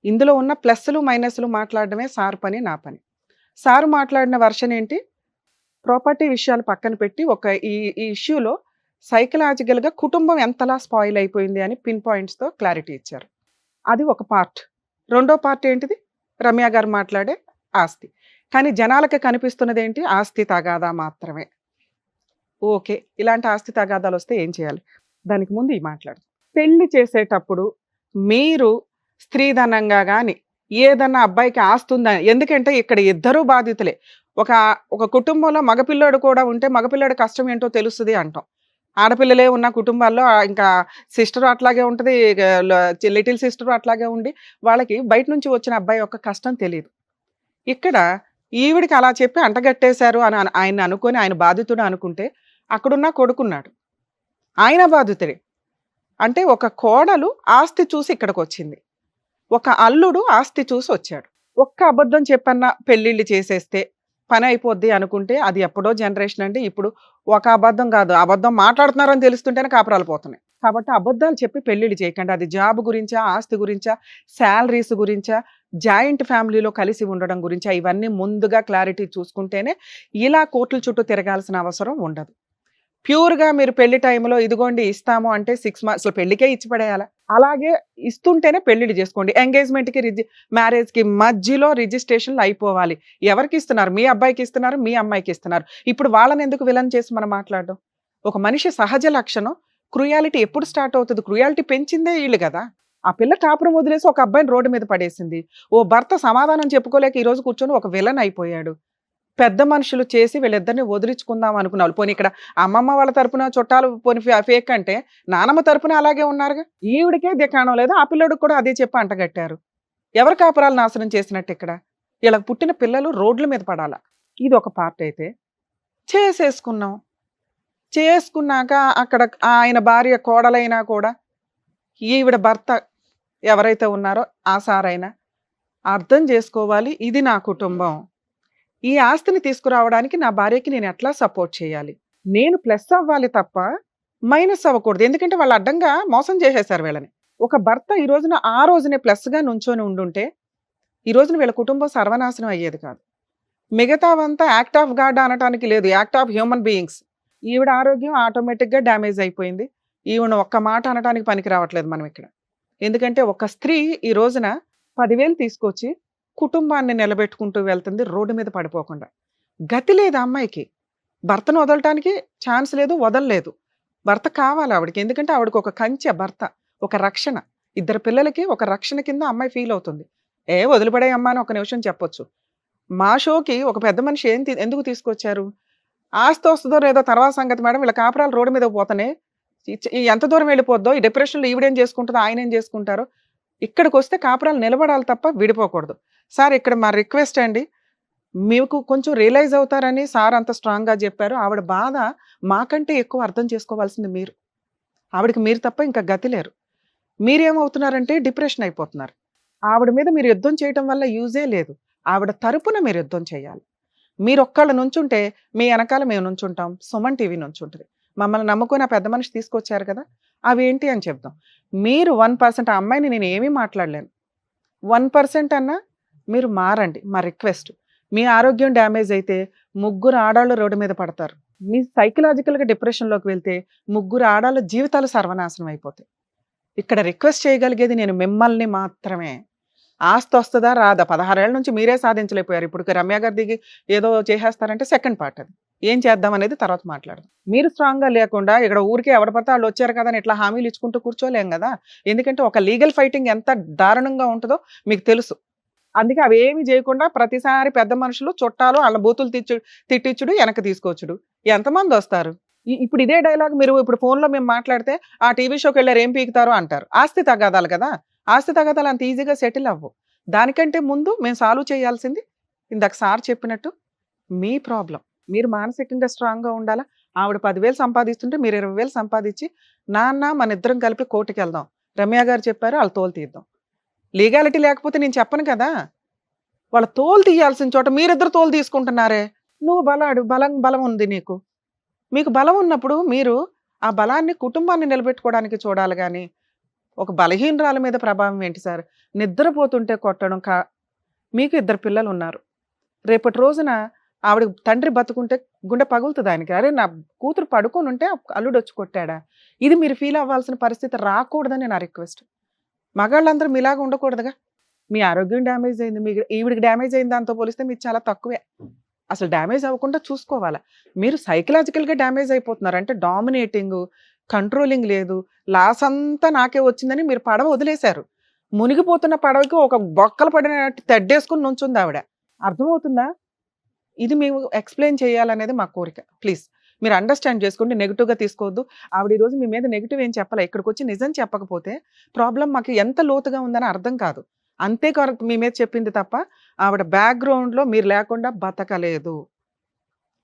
ఇందులో ఉన్న ప్లస్లు మైనస్లు మాట్లాడడమే సార్ పని, నా పని. సార్ మాట్లాడిన వర్షన్ ఏంటి, ప్రాపర్టీ విషయాలు పక్కన పెట్టి ఈ ఇష్యూలో సైకలాజికల్గా కుటుంబం ఎంతలా స్పాయిల్ అయిపోయింది అని పిన్ పాయింట్స్తో క్లారిటీ ఇచ్చారు. అది ఒక పార్ట్. రెండో పార్ట్ ఏంటిది, రమ్య గారు మాట్లాడే ఆస్తి. కానీ జనాలకి కనిపిస్తున్నది ఏంటి, ఆస్తి తగాదా మాత్రమే. ఓకే, ఇలాంటి ఆస్తి తగాదాలు వస్తే ఏం చేయాలి, దానికి ముందు ఈ మాట్లాడు. పెళ్లి చేసేటప్పుడు మీరు స్త్రీధనంగా కానీ ఏదన్నా అబ్బాయికి ఆస్తి ఉందా, ఎందుకంటే ఇక్కడ ఇద్దరూ బాధితులే. ఒక కుటుంబంలో మగపిల్లాడు కూడా ఉంటే మగపిల్లాడు కష్టం ఏంటో తెలుస్తుంది అంటాం. ఆడపిల్లలే ఉన్న కుటుంబాల్లో ఇంకా సిస్టర్ అట్లాగే ఉంటుంది, లిటిల్ సిస్టర్ అట్లాగే ఉండి వాళ్ళకి బయట నుంచి వచ్చిన అబ్బాయి యొక్క కష్టం తెలియదు. ఇక్కడ ఈవిడికి అలా చెప్పి అంటగట్టేశారు అని ఆయన అనుకొని ఆయన బాధితుడు అనుకుంటే అక్కడున్న కొడుకున్నాడు, ఆయన బాధితుడే. అంటే ఒక కోడలు ఆస్తి చూసి ఇక్కడికి వచ్చింది, ఒక అల్లుడు ఆస్తి చూసి వచ్చాడు. ఒక్క అబద్ధం చెప్పన్నా పెళ్ళిళ్ళు చేసేస్తే పని అయిపోద్ది అనుకుంటే అది ఎప్పుడో జనరేషన్ అండి. ఇప్పుడు ఒక అబద్ధం కాదు, అబద్ధం మాట్లాడుతున్నారని తెలుస్తుంటేనే కాపురాలు పోతున్నాయి. కాబట్టి అబద్ధాలు చెప్పి పెళ్ళిళ్ళు చేయకండి. అది జాబ్ గురించా, ఆస్తి గురించా, శాలరీస్ గురించా, జాయింట్ ఫ్యామిలీలో కలిసి ఉండడం గురించా, ఇవన్నీ ముందుగా క్లారిటీ చూసుకుంటేనే ఇలా కోర్టుల చుట్టూ తిరగాల్సిన అవసరం ఉండదు. ప్యూర్గా మీరు పెళ్లి టైంలో ఇదిగోండి ఇస్తాము అంటే 6 months అసలు పెళ్లికే ఇచ్చి పడేయాలి. అలాగే ఇస్తుంటేనే పెళ్లిళ్ళు చేసుకోండి. ఎంగేజ్మెంట్కి మ్యారేజ్కి మధ్యలో రిజిస్ట్రేషన్లు అయిపోవాలి. ఎవరికి ఇస్తున్నారు, మీ అబ్బాయికి ఇస్తున్నారు, మీ అమ్మాయికి ఇస్తున్నారు. ఇప్పుడు వాళ్ళని ఎందుకు విలన్ చేసి మనం మాట్లాడడం? ఒక మనిషి సహజ లక్షణం క్రుయాలిటీ ఎప్పుడు స్టార్ట్ అవుతుంది, క్రుయాలిటీ పెంచిందే వీళ్ళు కదా. ఆ పిల్ల కాపురం వదిలేసి ఒక అబ్బాయిని రోడ్డు మీద పడేసింది. ఓ భర్త సమాధానం చెప్పుకోలేక ఈరోజు కూర్చొని ఒక విలన్ అయిపోయాడు. పెద్ద మనుషులు చేసి వీళ్ళిద్దరిని వదిలించుకుందాం అనుకున్నారు. పోనీ ఇక్కడ అమ్మమ్మ వాళ్ళ తరపున చుట్టాలు పోనీ ఫేక్ అంటే నానమ్మ తరపున అలాగే ఉన్నారుగా. ఈవిడికే దిక్కాణం లేదు, ఆ పిల్లడికి కూడా అదే చెప్పి అంటగట్టారు. ఎవరి కాపురాలు నాశనం చేసినట్టు ఇక్కడ? వీళ్ళకి పుట్టిన పిల్లలు రోడ్ల మీద పడాలా? ఇది ఒక పార్ట్. అయితే చేసుకున్నాక అక్కడ ఆయన భార్య కోడలైనా కూడా ఈవిడ భర్త ఎవరైతే ఉన్నారో ఆ సారైనా అర్థం చేసుకోవాలి, ఇది నా కుటుంబం, ఈ ఆస్తిని తీసుకురావడానికి నా భార్యకి నేను ఎట్లా సపోర్ట్ చేయాలి, నేను ప్లస్ అవ్వాలి తప్ప మైనస్ అవ్వకూడదు. ఎందుకంటే వాళ్ళు అడ్డంగా మోసం చేసేశారు వీళ్ళని. ఒక భర్త ఈ రోజున ఆ రోజునే ప్లస్గా నుంచొని ఉండుంటే ఈ రోజున వీళ్ళ కుటుంబం సర్వనాశనం అయ్యేది కాదు. మిగతావంతా యాక్ట్ ఆఫ్ గాడ్ అనటానికి లేదు, యాక్ట్ ఆఫ్ హ్యూమన్ బీయింగ్స్. ఈవిడ ఆరోగ్యం ఆటోమేటిక్గా డ్యామేజ్ అయిపోయింది. ఈవిడ ఒక్క మాట అనటానికి పనికి రావట్లేదు మనం ఇక్కడ. ఎందుకంటే ఒక స్త్రీ ఈ రోజున 10,000 తీసుకొచ్చి కుటుంబాన్ని నిలబెట్టుకుంటూ వెళ్తుంది రోడ్డు మీద పడిపోకుండా. గతి లేదు అమ్మాయికి, భర్తను వదలటానికి ఛాన్స్ లేదు, వదలలేదు. భర్త కావాలి ఆవిడకి, ఎందుకంటే ఆవిడకి ఒక కంచె భర్త, ఒక రక్షణ. ఇద్దరు పిల్లలకి ఒక రక్షణ కింద అమ్మాయి ఫీల్ అవుతుంది. వదిలిపడే అమ్మా అని ఒక నిమిషం చెప్పొచ్చు. మా షోకి ఒక పెద్ద మనిషి ఎందుకు తీసుకొచ్చారు, ఆస్తి వస్తుందో లేదో తర్వాత సంగతి మేడం, వీళ్ళ కాపురాలు రోడ్డు మీద పోతానే ఎంత దూరం వెళ్ళిపోద్దో, ఈ డిప్రెషన్లో ఈవిడేం చేసుకుంటుందో ఆయన ఏం చేసుకుంటారో. ఇక్కడికి వస్తే కాపురాలు నిలబడాలి తప్ప విడిపోకూడదు. సార్ ఇక్కడ మా రిక్వెస్ట్ అండి, మీకు కొంచెం రియలైజ్ అవుతారని సార్ అంత స్ట్రాంగ్గా చెప్పారు. ఆవిడ బాధ మాకంటే ఎక్కువ అర్థం చేసుకోవాల్సింది మీరు. ఆవిడకి మీరు తప్ప ఇంకా గతి లేరు. మీరేమవుతున్నారంటే డిప్రెషన్ అయిపోతున్నారు. ఆవిడ మీద మీరు యుద్ధం చేయడం వల్ల యూజే లేదు. ఆవిడ తరపున మీరు యుద్ధం చేయాలి. మీరు ఒక్కళ్ళు నుంచుంటే మీ వెనకాల మేము నుంచుంటాం, సుమన్ టీవీ నుంచుంటుంది. మమ్మల్ని నమ్ముకొని ఆ పెద్ద మనిషి తీసుకొచ్చారు కదా, అవి ఏంటి అని చెప్దాం. మీరు 1% ఆ అమ్మాయిని నేను ఏమీ మాట్లాడలేను, 1% అన్నా మీరు మారండి. మా రిక్వెస్ట్. మీ ఆరోగ్యం డ్యామేజ్ అయితే 3 ఆడాళ్ళు రోడ్డు మీద పడతారు. మీ సైకలాజికల్గా డిప్రెషన్లోకి వెళ్తే 3 ఆడాళ్ళ జీవితాలు సర్వనాశనం అయిపోతాయి. ఇక్కడ రిక్వెస్ట్ చేయగలిగేది నేను మిమ్మల్ని మాత్రమే. ఆస్తి వస్తుందా రాదా 16 ఏళ్ల నుంచి మీరే సాధించలేకపోయారు. ఇప్పుడు రమ్య గారి దిగి ఏదో చేసేస్తారంటే సెకండ్ పార్ట్ అది. ఏం చేద్దాం అనేది తర్వాత మాట్లాడదాం. మీరు స్ట్రాంగ్గా లేకుండా ఇక్కడ ఊరికే ఎవడ పడితే వాళ్ళు వచ్చారు కదా అని ఇట్లా హామీలు ఇచ్చుకుంటూ కూర్చోలేం కదా. ఎందుకంటే ఒక లీగల్ ఫైటింగ్ ఎంత దారుణంగా ఉంటుందో మీకు తెలుసు. అందుకే అవి ఏమి చేయకుండా ప్రతిసారి పెద్ద మనుషులు చుట్టాలు వాళ్ళ బూతులు తిట్టించుడు వెనక్కి తీసుకొచ్చుడు. ఎంతమంది వస్తారు? ఇప్పుడు ఇదే డైలాగ్ మీరు ఇప్పుడు ఫోన్లో మేము మాట్లాడితే ఆ టీవీ షోకి వెళ్ళారు ఏం పీకుతారో అంటారు. ఆస్తి తగాదాలు కదా, ఆస్తి తగాదాలు అంత ఈజీగా సెటిల్ అవ్వు. దానికంటే ముందు మేము సాల్వ్ చేయాల్సింది ఇందాక సార్ చెప్పినట్టు మీ ప్రాబ్లం. మీరు మానసికంగా స్ట్రాంగ్గా ఉండాలా. ఆవిడ 10,000 సంపాదిస్తుంటే మీరు 20,000 సంపాదించి నాన్న మన ఇద్దరం కలిపి కోర్టుకి వెళ్దాం, రమ్య గారు చెప్పారు వాళ్ళ తోలు తీద్దాం. లీగాలిటీ లేకపోతే నేను చెప్పను కదా. వాళ్ళ తోలు తీయాల్సిన చోట మీరిద్దరు తోలు తీసుకుంటున్నారే. నువ్వు బలం ఉంది నీకు. మీకు బలం ఉన్నప్పుడు మీరు ఆ బలాన్ని కుటుంబాన్ని నిలబెట్టుకోవడానికి చూడాలి కానీ ఒక బలహీనరాల మీద ప్రభావం ఏంటి సార్? నిద్రపోతుంటే కొట్టడం మీకు 2 పిల్లలు ఉన్నారు. రేపటి రోజున ఆవిడ తండ్రి బతుకుంటే గుండె పగులుతుంది ఆయనకి. అరే నా కూతురు పడుకొని ఉంటే అల్లుడు వచ్చి కొట్టాడా. ఇది మీరు ఫీల్ అవ్వాల్సిన పరిస్థితి రాకూడదని నా రిక్వెస్ట్. మగాళ్ళందరూ మీలాగా ఉండకూడదుగా. మీ ఆరోగ్యం డ్యామేజ్ అయింది, మీకు ఈవిడికి డ్యామేజ్ అయింది, దాంతో పోలిస్తే మీకు చాలా తక్కువే. అసలు డ్యామేజ్ అవ్వకుండా చూసుకోవాలా. మీరు సైకలాజికల్గా డ్యామేజ్ అయిపోతున్నారు. అంటే డామినేటింగ్, కంట్రోలింగ్ లేదు. లాస్ అంతా నాకే వచ్చిందని మీరు పడవ వదిలేశారు. మునిగిపోతున్న పడవకి ఒక బొక్కలు పడినట్టు తెడ్డేసుకుని నుంచుంది ఆవిడ. అర్థమవుతుందా? ఇది మేము ఎక్స్ప్లెయిన్ చేయాలనేది మా కోరిక. ప్లీజ్ మీరు అండర్స్టాండ్ చేసుకోండి. నెగిటివ్గా తీసుకోవద్దు. ఆవిడ ఈరోజు మీ మీద నెగిటివ్ ఏం చెప్పాలి. ఇక్కడికి వచ్చి నిజం చెప్పకపోతే ప్రాబ్లం మాకు ఎంత లోతుగా ఉందని అర్థం కాదు. అంతే కొరకు మీ మీద చెప్పింది తప్ప ఆవిడ బ్యాక్గ్రౌండ్లో మీరు లేకుండా బతకలేదు.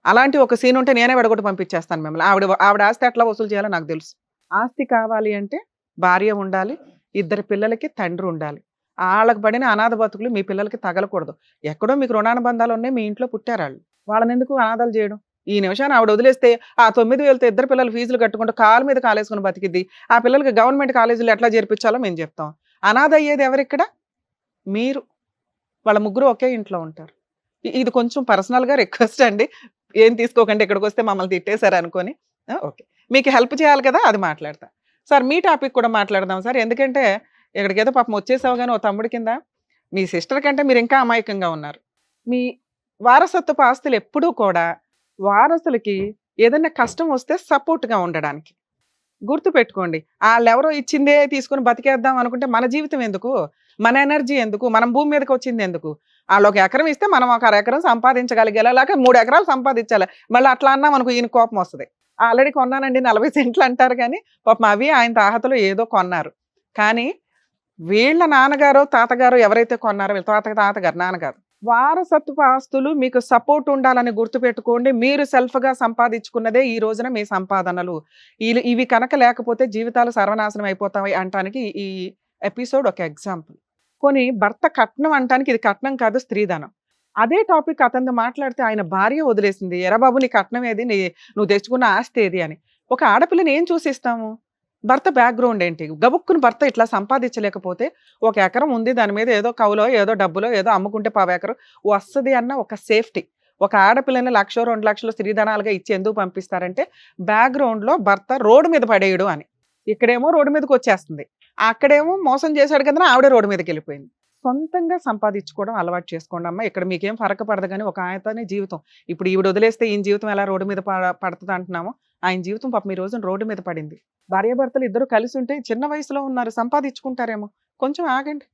అలాంటి ఒక సీన్ ఉంటే నేనే విడగొట్టి పంపించేస్తాను మిమ్మల్ని. ఆవిడ ఆస్తి ఎట్లా వసూలు చేయాలో నాకు తెలుసు. ఆస్తి కావాలి అంటే భార్య ఉండాలి, 2 పిల్లలకి తండ్రి ఉండాలి. వాళ్ళకి పడిన అనాథ బతుకులు మీ పిల్లలకి తగలకూడదు. ఎక్కడో మీకు రుణానుబంధాలు ఉన్నాయి, మీ ఇంట్లో పుట్టారు వాళ్ళు. వాళ్ళని ఎందుకు అనాథాలు చేయడం? ఈ నిమిషాన్ని ఆవిడ వదిలేస్తే ఆ 9,000తో 2 పిల్లలు ఫీజులు కట్టుకుంటూ కాలు మీద కాలేసుకుని బతికిద్ది. ఆ పిల్లలకి గవర్నమెంట్ కాలేజీలు ఎట్లా చేర్పించాలో మేము చెప్తాం. అనాథ అయ్యేది ఎవరిక్కడ? మీరు. వాళ్ళ ముగ్గురు ఒకే ఇంట్లో ఉంటారు. ఇది కొంచెం పర్సనల్గా రిక్వెస్ట్ అండి. ఏం తీసుకోకండి, ఇక్కడికి వస్తే మమ్మల్ని తిట్టేశారు అనుకొని. ఓకే, మీకు హెల్ప్ చేయాలి కదా, అది మాట్లాడతా. సార్ మీ టాపిక్ కూడా మాట్లాడదాం సార్. ఎందుకంటే ఇక్కడికి ఏదో పాపం వచ్చేసావు కానీ ఓ తమ్ముడి కింద. మీ సిస్టర్ కంటే మీరు ఇంకా అమాయకంగా ఉన్నారు. మీ వారసత్వపు ఆస్తులు ఎప్పుడూ కూడా వారసులకి ఏదైనా కష్టం వస్తే సపోర్ట్గా ఉండడానికి. గుర్తుపెట్టుకోండి, వాళ్ళెవరో ఇచ్చిందే తీసుకుని బతికేద్దాం అనుకుంటే మన జీవితం ఎందుకు, మన ఎనర్జీ ఎందుకు, మనం భూమి మీదకి వచ్చింది ఎందుకు? వాళ్ళు 1 ఎకరం ఇస్తే మనం 1 ఎకరం సంపాదించగలిగేలా, లేక 3 ఎకరాలు సంపాదించాలి. మళ్ళీ అట్లా అన్నా మనకు ఈయన కోపం వస్తుంది. ఆల్రెడీ కొన్నానండి 40 సెంట్లు అంటారు కానీ పాపం అవి ఆయన తాహతలో ఏదో కొన్నారు. కానీ వీళ్ళ నాన్నగారు తాతగారు ఎవరైతే కొన్నారో, వీళ్ళ తాతగారు నాన్నగారు, వారసత్వ ఆస్తులు మీకు సపోర్ట్ ఉండాలని గుర్తుపెట్టుకోండి. మీరు సెల్ఫ్గా సంపాదించుకున్నదే ఈ రోజున మీ సంపాదనలు. ఇవి కనుక లేకపోతే జీవితాలు సర్వనాశనం అయిపోతాయి అంటానికి ఈ ఎపిసోడ్ ఒక ఎగ్జాంపుల్. కొని భర్త కట్నం అంటానికి ఇది కట్నం కాదు, స్త్రీధనం. అదే టాపిక్ అతను మాట్లాడితే ఆయన భార్య వదిలేసింది. ఎరా బాబు నీ కట్నం ఏది, నువ్వు తెచ్చుకున్న ఆస్తి ఏది అని. ఒక ఆడపిల్లని ఏం చూసిస్తాము? భర్త బ్యాక్గ్రౌండ్ ఏంటి? గబుక్కుని భర్త ఇట్లా సంపాదించలేకపోతే 1 ఎకరం ఉంది, దాని మీద ఏదో కవులో ఏదో డబ్బులో ఏదో అమ్ముకుంటే 1/4 ఎకరం వస్తుంది అన్న ఒక సేఫ్టీ. ఒక ఆడపిల్లని 1,00,000 2 లక్షలు స్త్రీధనాలుగా ఇచ్చి ఎందుకు పంపిస్తారంటే బ్యాక్గ్రౌండ్లో భర్త రోడ్డు మీద పడేయడు అని. ఇక్కడేమో రోడ్డు మీదకి వచ్చేస్తుంది, అక్కడేమో మోసం చేశాడు కదా ఆవిడ రోడ్డు మీదకి వెళ్ళిపోయింది. సొంతంగా సంపాదించుకోవడం అలవాటు చేసుకోండి అమ్మ. ఇక్కడ మీకేం ఫరక పడదు కానీ ఒక ఆయనతోనే జీవితం. ఇప్పుడు ఈవిడ వదిలేస్తే ఈయన జీవితం ఎలా రోడ్డు మీద పడుతుంది అంటున్నామో, ఆయన జీవితం పాపం ఈ రోజున రోడ్డు మీద పడింది. భార్యాభర్తలు ఇద్దరు కలిసి ఉంటే చిన్న వయసులో ఉన్నారు, సంపాదించుకుంటారేమో. కొంచెం ఆగండి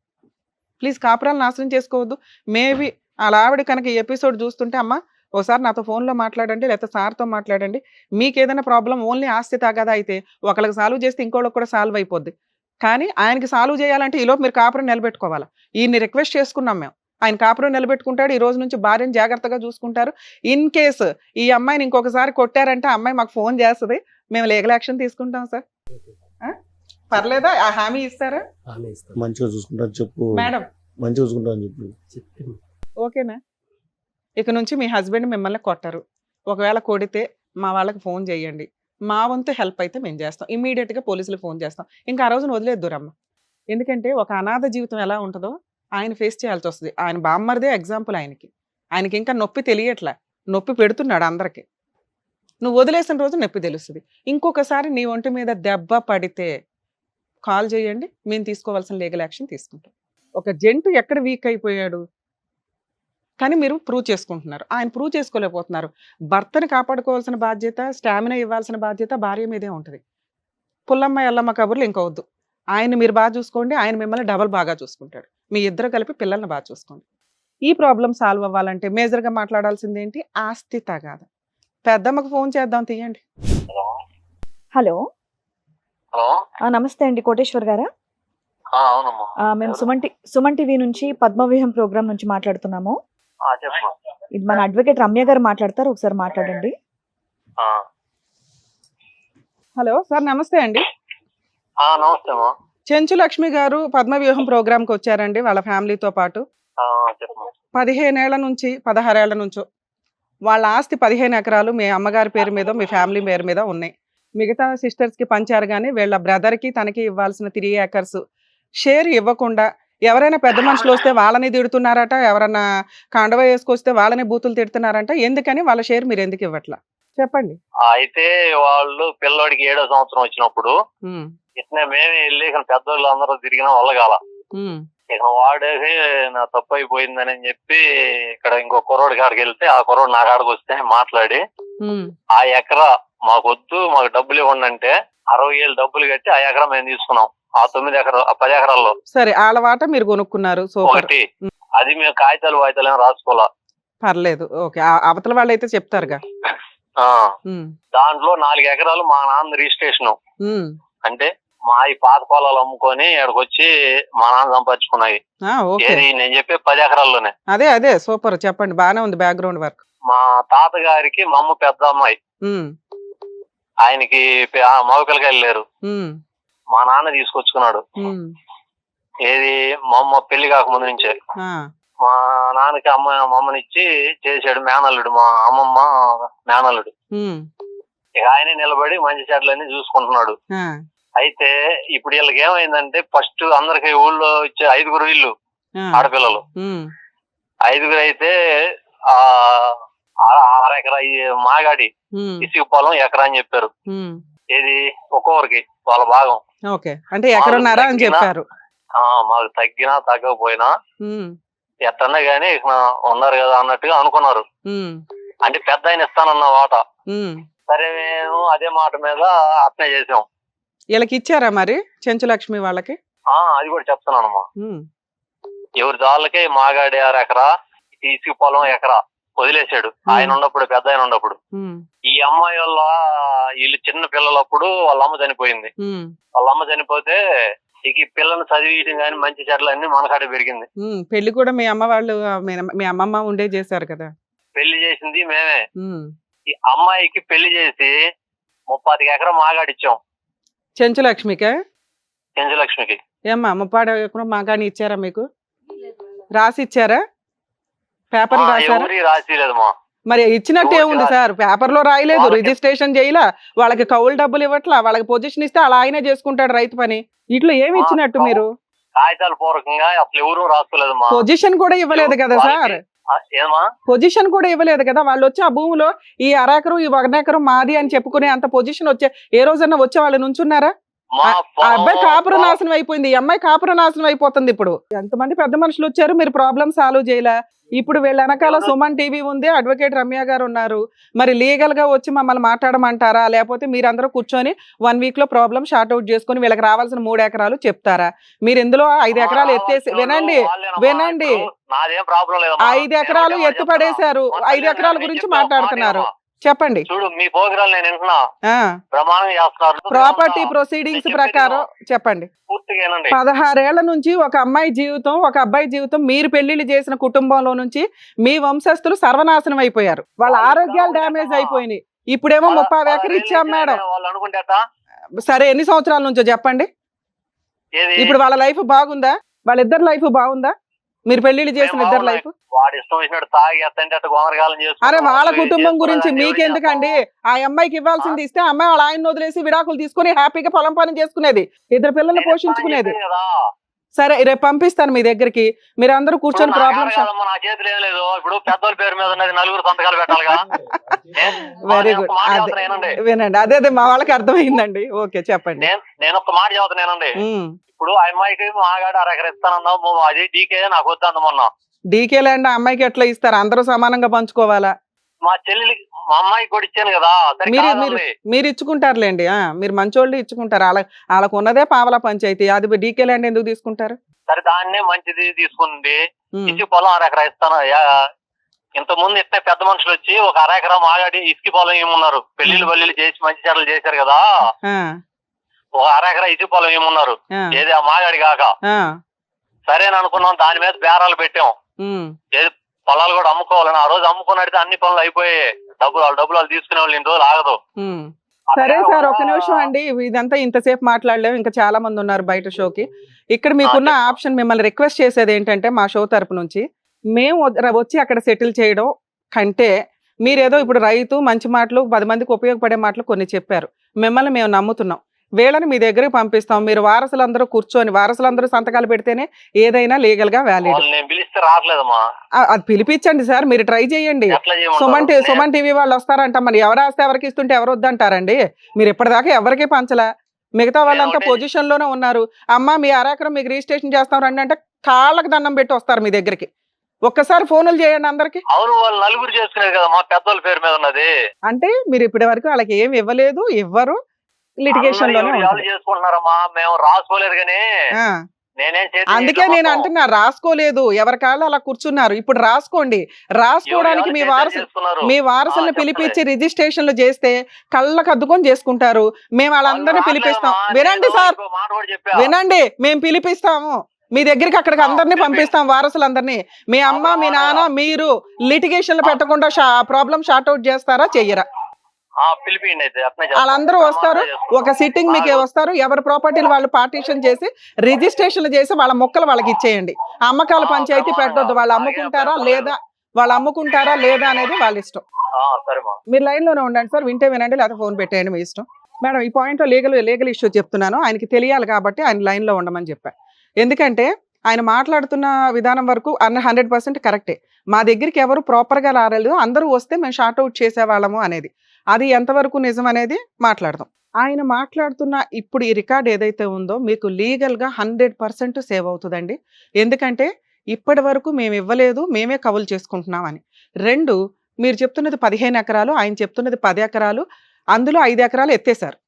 ప్లీజ్. కాపురాలు నాశనం చేసుకోవద్దు. మేబీ అలా ఆవిడ కనుక ఈ ఎపిసోడ్ చూస్తుంటే అమ్మ ఒకసారి నాతో ఫోన్లో మాట్లాడండి, లేకపోతే సార్తో మాట్లాడండి. మీకు ఏదైనా ప్రాబ్లం ఓన్లీ ఆస్తి తగదా అయితే ఒకళ్ళకి సాల్వ్ చేస్తే ఇంకోళ్ళకి కూడా సాల్వ్ అయిపోద్ది. కానీ ఆయనకి సాల్వ్ చేయాలంటే ఈలోపు మీరు కాపురం నిలబెట్టుకోవాలి. ఈయన్ని రిక్వెస్ట్ చేసుకున్నాం మేము. ఆయన కాపురం నిలబెట్టుకుంటాడు, ఈ రోజు నుంచి భార్యను జాగ్రత్తగా చూసుకుంటారు. ఇన్ కేసు ఈ అమ్మాయిని ఇంకొకసారి కొట్టారంటే అమ్మాయి మాకు ఫోన్ చేస్తుంది, మేము లీగల్ యాక్షన్ తీసుకుంటాం సార్. పర్లేదా? ఆ హామీ ఇస్తారా? మంచిగా చూసుకుంటాను చెప్పు మేడం, మంచిగా చూసుకుంటాను చెప్పు. ఓకేనా? ఇక నుంచి మీ హస్బెండ్ మిమ్మల్ని కొట్టరు. ఒకవేళ కొడితే మా వాళ్ళకి ఫోన్ చేయండి. మా వంతు హెల్ప్ అయితే మేము చేస్తాం. ఇమీడియట్గా పోలీసులకు ఫోన్ చేస్తాం. ఇంకా ఆ రోజున వదిలేద్దురమ్మ. ఎందుకంటే ఒక అనాథ జీవితం ఎలా ఉంటుందో ఆయన ఫేస్ చేయాల్సి వస్తుంది. ఆయన బామ్మర్దే ఎగ్జాంపుల్ ఆయనకి ఇంకా నొప్పి తెలియట్లే, నొప్పి పెడుతున్నాడు అందరికీ. నువ్వు వదిలేసిన రోజు నొప్పి తెలుస్తుంది. ఇంకొకసారి నీ ఒంటి మీద దెబ్బ పడితే కాల్ చేయండి, మేము తీసుకోవాల్సిన లీగల్ యాక్షన్ తీసుకుంటాం. ఒక జంటు ఎక్కడ వీక్ అయిపోయాడు కానీ మీరు ప్రూవ్ చేసుకుంటున్నారు, ఆయన ప్రూవ్ చేసుకోలేకపోతున్నారు. భర్తని కాపాడుకోవాల్సిన బాధ్యత, స్టామినా ఇవ్వాల్సిన బాధ్యత భార్య మీదే ఉంటుంది. పుల్లమ్మ ఎల్లమ్మ కబుర్లు ఇంకొద్దు. ఆయన మీరు బాగా చూసుకోండి, ఆయన మిమ్మల్ని డబల్ బాగా చూసుకుంటాడు. మీ ఇద్దరు కలిపి పిల్లల్ని బాగా చూసుకోండి. ఈ ప్రాబ్లం సాల్వ్ అవ్వాలంటే మేజర్గా మాట్లాడాల్సింది ఏంటి? ఆస్తి తగాద. పెద్దమ్మకు ఫోన్ చేద్దాం, తీయండి. హలో హలో నమస్తే అండి, కోటేశ్వర్ గారా? అవునమ్మా. మేము సుమన్ టీవీ నుంచి పద్మవ్యూహం ప్రోగ్రామ్ నుంచి మాట్లాడుతున్నాము. చెప్పమ్మా. ఇది మన అడ్వకేట్ రమ్య గారు మాట్లాడతారు, ఒకసారి మాట్లాడండి. హలో సార్, నమస్తే అండి. నమస్తే అమ్మా. చెంచు లక్ష్మి గారు పద్మవ్యూహం ప్రోగ్రామ్కి వచ్చారండి వాళ్ళ ఫ్యామిలీతో పాటు. చెప్పమ్మా. 15 ఏళ్ల నుంచి 16 ఏళ్ల నుంచో వాళ్ళ ఆస్తి 15 ఎకరాలు మీ అమ్మగారి పేరు మీద మీ ఫ్యామిలీ పేరు మీద ఉన్నాయి. మిగతా సిస్టర్స్కి పంచారు కానీ వీళ్ళ బ్రదర్కి తనకి ఇవ్వాల్సిన 3 ఏకర్స్ షేర్ ఇవ్వకుండా ఎవరైనా పెద్ద మనుషులు వస్తే వాళ్ళని తిడుతున్నారట, ఎవరన్నా కాండవ వేసుకొస్తే వాళ్ళని బూతులు తిడుతున్నారంట. ఎందుకని వాళ్ళ షేర్ మీరు ఎందుకు ఇవ్వట్లా చెప్పండి. అయితే వాళ్ళు పిల్లోడికి 7వ సంవత్సరం వచ్చినప్పుడు ఇట్లా మేమే వెళ్ళి ఇక్కడ పెద్దోళ్ళు అందరూ తిరిగిన వల్ల కాల. ఇక వాడేసి నా తప్పు అయిపోయిందని చెప్పి ఇక్కడ ఇంకో కుర్రోడి కాడికి వెళ్తే ఆ కుర్రోడు నా కాడికి వస్తే మాట్లాడి ఆ ఎకరా మాకొద్దు, మాకు డబ్బులు ఇవ్వండి అంటే 60,000 డబ్బులు కట్టి ఆ ఎకరా మేము తీసుకున్నాం. ఆ 10 ఎకరాల్లో సరే వాళ్ళ వాట మీరు కొనుక్కున్నారు, సూపర్. ఒకటి అది మేము కాగితాలు ఏమో రాసుకోవాలా, పర్లేదు, ఓకే. అవతల వాళ్ళు అయితే చెప్తారుగా. దాంట్లో 4 ఎకరాలు మా నాన్న రిజిస్ట్రేషన్. అంటే మా ఈ పాత పొలాలు అమ్ముకొని ఇక్కడికి వచ్చి మా నాన్న సంపాదించుకున్నాయి. నేను చెప్పే 10 ఎకరాల్లోనే. అదే సూపర్, చెప్పండి. బానే ఉంది బ్యాక్గ్రౌండ్ వర్క్. మా తాతగారికి మా అమ్మ పెద్ద అమ్మాయి, ఆయనకి మగ పిల్లకాయలు లేరు. మా నాన్న తీసుకొచ్చుకున్నాడు. ఏది మా అమ్మ పెళ్లి కాకముందు నుంచే మా నాన్నకి మా అమ్మనిచ్చి చేసాడు మేనల్లుడు, మా అమ్మమ్మ మేనల్లుడు. ఇక ఆయనే నిలబడి మంచి చెట్లన్నీ చూసుకుంటున్నాడు. అయితే ఇప్పుడు వీళ్ళకి ఏమైందంటే ఫస్ట్ అందరికి ఊళ్ళో ఇచ్చే 5గురు ఇల్లు ఆడపిల్లలు, 5గురు అయితే 6 ఎకరా మాగాడి ఇసుక పొలం ఎకరా అని చెప్పారు. ఏది ఒక్కొక్కరికి వాళ్ళ భాగం. ఓకే, అంటే ఎకరన్నారా అని చెప్పారు. మాకు తగ్గినా తగ్గకపోయినా ఎట్టన్నా గానీ ఉన్నారు కదా అన్నట్టుగా అనుకున్నారు. అంటే పెద్ద ఆయన ఇస్తానన్న వాట. సరే మేము అదే మాట మీద అట్నే చేసాం. వీళ్ళకి ఇచ్చారా మరి చెంచు లక్ష్మి వాళ్ళకి? అది కూడా చెప్తున్నానమ్మా. ఎవరి దాళ్ళకి మాగాడి 6 ఎకరా ఇసుక పొలం ఎకరా వదిలేశాడు ఆయన ఉన్నప్పుడు, పెద్ద ఆయన ఉన్నప్పుడు. ఈ అమ్మాయి వల్ల వీళ్ళు చిన్న పిల్లలప్పుడు వాళ్ళ అమ్మ చనిపోయింది. వాళ్ళ అమ్మ చనిపోతే ఇక పిల్లల్ని చదివించడం కానీ మంచి చెట్లు అన్ని మనకాడే పెరిగింది. పెళ్లి కూడా మీ అమ్మ వాళ్ళు మీ అమ్మమ్మ ఉండే చేశారు కదా? పెళ్లి చేసింది మేమే. ఈ అమ్మాయికి పెళ్లి చేసి 30 ఎకరం మాగాడిచ్చాం చెంచు లక్ష్మికే. చెంచు లక్ష్మికి ఏమ్మా 30 ఎకరం మాగాని ఇచ్చారా మీకు? రాసి ఇచ్చారా? పేపర్ రాసారా? రాసిలేదమ్మా. మరి ఇచ్చినట్టే ఉంది సార్, పేపర్ లో రాయలేదు, రిజిస్ట్రేషన్ చేయలా, వాళ్ళకి కౌలు డబ్బులు ఇవ్వట్లా, వాళ్ళకి పొజిషన్ ఇస్తే అలా ఆయనే చేసుకుంటాడు రైతు పని. ఇట్లా ఏమి ఇచ్చినట్టు మీరు? కాగితాల పూర్వకంగా అసలు ఎవరు రాసుకోలేదమ్మా. పొజిషన్ కూడా ఇవ్వలేదు కదా సార్? పొజిషన్ కూడా ఇవ్వలేదు కదా? వాళ్ళు వచ్చి ఆ భూమిలో ఈ 1 ఎకరం ఈ 1 ఎకరం మాది అని చెప్పుకునే అంత పొజిషన్ వచ్చే ఏ రోజన్నా వచ్చే వాళ్ళు నుంచున్నారా? ఆ అబ్బాయి కాపుర నాశనం అయిపోయింది, ఈ అమ్మాయి కాపుర నాశనం అయిపోతుంది. ఇప్పుడు ఎంతమంది పెద్ద మనుషులు వచ్చారు, మీరు ప్రాబ్లం సాల్వ్ చేయలే. ఇప్పుడు వీళ్ళ వెనకాల సుమన్ టీవీ ఉంది, అడ్వకేట్ రమ్య గారు ఉన్నారు. మరి లీగల్ గా వచ్చి మమ్మల్ని మాట్లాడమంటారా, లేకపోతే మీరందరూ కూర్చొని 1 వీక్ లో ప్రాబ్లం షార్ట్ అవుట్ చేసుకుని వీళ్ళకి రావాల్సిన 3 ఎకరాలు చెప్తారా? మీరు ఇందులో 5 ఎకరాలు ఎత్తేసి వినండి 5 ఎకరాలు ఎత్తు పడేశారు, 5 ఎకరాల గురించి మాట్లాడుతున్నారు. చెప్పండి. చూడు మీ ప్రోగ్రాం నేను వింటున్నా, ప్రమాణం చేస్తున్నారు. ప్రాపర్టీ ప్రొసీడింగ్స్ ప్రకారం చెప్పండి. 16 ఏళ్ల నుంచి ఒక అమ్మాయి జీవితం, ఒక అబ్బాయి జీవితం, మీరు పెళ్లిళ్ళు చేసిన కుటుంబంలో నుంచి మీ వంశస్థులు సర్వనాశనం అయిపోయారు. వాళ్ళ ఆరోగ్యాలు డ్యామేజ్ అయిపోయినాయి. ఇప్పుడేమో 30 ఎకరాలు ఇచ్చాం మేడం. సరే ఎన్ని సంవత్సరాల నుంచో చెప్పండి. ఇప్పుడు వాళ్ళ లైఫ్ బాగుందా? వాళ్ళిద్దరు లైఫ్ బాగుందా? మీరు పెళ్లిళ్ళు చేసిన ఇద్దరు లైఫ్? అరే వాళ్ళ కుటుంబం గురించి మీకెందుకండి? ఆ అమ్మాయికి ఇవ్వాల్సింది ఇస్తే అమ్మాయి వాళ్ళ ఆయన వదిలేసి విడాకులు తీసుకుని హ్యాపీగా పొలం పని చేసుకునేది, 2 పిల్లల్ని పోషించుకునేది. సరే రేపు పంపిస్తాను మీ దగ్గరికి, మీరు అందరూ కూర్చొని ప్రాబ్లమ్ నా చేతులు ఏం లేదు. ఇప్పుడు పెద్దోళ్ళ పేరు మీద ఉన్నది, నలుగురు సంతకాలు పెట్టాలిగా. Very good. వినండి, అదే మా వాళ్ళకి అర్థమైందండి. ఓకే చెప్పండి. నేను ఒక మాట చదువుతానేనండి. ఇప్పుడు ఆ అమ్మాయికి మాగాడు అరెకర ఇస్తానన్నావు, అది డీకే నాకు వద్దు మొన్న. డీకే ల్యాండ్ అమ్మాయికి ఎట్లా ఇస్తారు? అందరూ సమానంగా పంచుకోవాలా? మా చెల్లెలికి మా అమ్మాయికి కూడా ఇచ్చాను కదా. మీరు ఇచ్చుకుంటారులేండి, మీరు మంచోళ్ళు ఇచ్చుకుంటారు. వాళ్ళకు ఉన్నదే పావలా పంచాయతీ, అది డీకే ల్యాండ్ ఎందుకు తీసుకుంటారు? సరే దాన్నే మంచిది తీసుకుంది, ఇసుక పొలం అరెకరా ఇస్తాను. ఇంత ముందు ఇస్తే పెద్ద మనుషులు వచ్చి ఒక అరెకరా మాగాడి ఇసుక పొలం ఏమున్నారు, పెళ్లిళ్ళు చేసి మంచి చెడ్డలు చేశారు కదా. ఒక అరెకరా ఇసుక పొలం ఏమున్నారు, ఏది ఆ మాగాడి కాక. సరేననుకున్నాం, దాని మీద బేరాలు పెట్టాం. ఏది పొలాలు కూడా అమ్ముకోవాలని. ఆ రోజు అమ్ముకున్నట్టు అన్ని పనులు అయిపోయాయి. డబ్బులు తీసుకునే వాళ్ళు ఇన్ని రోజులు ఆగదు. సరే సార్, ఒక నిమిషం అండి. ఇదంతా ఇంతసేపు మాట్లాడలేము, ఇంకా చాలా మంది ఉన్నారు బయట షోకి. ఇక్కడ మీకున్న ఆప్షన్, మిమ్మల్ని రిక్వెస్ట్ చేసేది ఏంటంటే, మా షో తరపు నుంచి మేము వచ్చి అక్కడ సెటిల్ చేయడం కంటే, మీరేదో ఇప్పుడు రైతు మంచి మాటలు 10 మందికి ఉపయోగపడే మాటలు కొన్ని చెప్పారు, మిమ్మల్ని మేము నమ్ముతున్నాం. వీళ్ళని మీ దగ్గరికి పంపిస్తాం. మీరు వారసులందరూ కూర్చొని, వారసులందరూ సంతకాలు పెడితేనే ఏదైనా లీగల్ గా వ్యాలిడ్. అది పిలిపించండి సార్, మీరు ట్రై చేయండి. సుమన్ టీవీ వాళ్ళు వస్తారంట, మరి ఎవరు వస్తే ఎవరికి ఇస్తుంటే ఎవరు వద్దంటారండి? మీరు ఇప్పటిదాకా ఎవరికి పంచలా, మిగతా వాళ్ళంతా పొజిషన్ లోనే ఉన్నారు. అమ్మ మీ అరెకరం మీకు రిజిస్ట్రేషన్ చేస్తాం రండి అంటే కాళ్ళకి దండం పెట్టి వస్తారు మీ దగ్గరికి. ఒక్కసారి ఫోన్లు చేయండి అందరికి. అవును, వాళ్ళు నలుగురు చేసుకునేది కదా, మా పెద్దోళ్ళ పేరు మీద ఉన్నది. అంటే మీరు ఇప్పటి వరకు వాళ్ళకి ఏమి ఇవ్వలేదు, ఇవ్వరు, లిటిగేషన్ లోనే చేసుకుంటున్నారమ్మా. మేము రాసుకోలేదు కానీ అందుకే నేను అంటున్నా, రాసుకోలేదు, ఎవరి కాళ్ళు అలా కూర్చున్నారు. ఇప్పుడు రాసుకోండి. రాసుకోవడానికి మీ వారసులను పిలిపించి రిజిస్ట్రేషన్లు చేస్తే కళ్ళకు అద్దుకొని చేసుకుంటారు. మేము వాళ్ళందరినీ పిలిపిస్తాం. వినండి సార్, వినండి, మేము పిలిపిస్తాము మీ దగ్గరికి, అక్కడికి అందరినీ పంపిస్తాం, వారసులందరినీ. మీ అమ్మ మీ నాన్న మీరు లిటిగేషన్లు పెట్టకుండా ప్రాబ్లం షార్ట్ అవుట్ చేస్తారా చెయ్యరా? వాళ్ళందరూ వస్తారు, ఒక సిట్టింగ్ మీకే వస్తారు. ఎవరి ప్రాపర్టీలు వాళ్ళు పార్టీషన్ చేసి రిజిస్ట్రేషన్లు చేసి వాళ్ళ మొక్కలు వాళ్ళకి ఇచ్చేయండి. అమ్మకాల పంచాయతీ పెట్టొద్దు. వాళ్ళు అమ్ముకుంటారా లేదా అనేది వాళ్ళ ఇష్టం. మీరు లైన్ లోనే ఉండండి సార్, వింటే వినండి, లేకపోతే ఫోన్ పెట్టేయండి, మీ ఇష్టం. మేడం, ఈ పాయింట్ లో లీగల్ ఇష్యూ చెప్తున్నాను, ఆయనకి తెలియాలి కాబట్టి ఆయన లైన్ లో ఉండమని చెప్పా. ఎందుకంటే ఆయన మాట్లాడుతున్న విధానం వరకు 100% కరెక్టే. మా దగ్గరికి ఎవరు ప్రాపర్ గా రాలేదు, అందరూ వస్తే మేము షార్ట్ అవుట్ చేసేవాళ్ళము అనేది, అది ఎంతవరకు నిజం అనేది మాట్లాడదాం. ఆయన మాట్లాడుతున్న ఇప్పుడు ఈ రికార్డ్ ఏదైతే ఉందో మీకు లీగల్ గా 100% సేవ్ అవుతుందండి. ఎందుకంటే ఇప్పటి వరకు మేము ఇవ్వలేదు, మేమే కవులు చేసుకుంటున్నామని. 2, మీరు చెప్తున్నది 15 ఎకరాలు, ఆయన చెప్తున్నది 10 ఎకరాలు, అందులో 5 ఎకరాలు ఎత్తేసారు.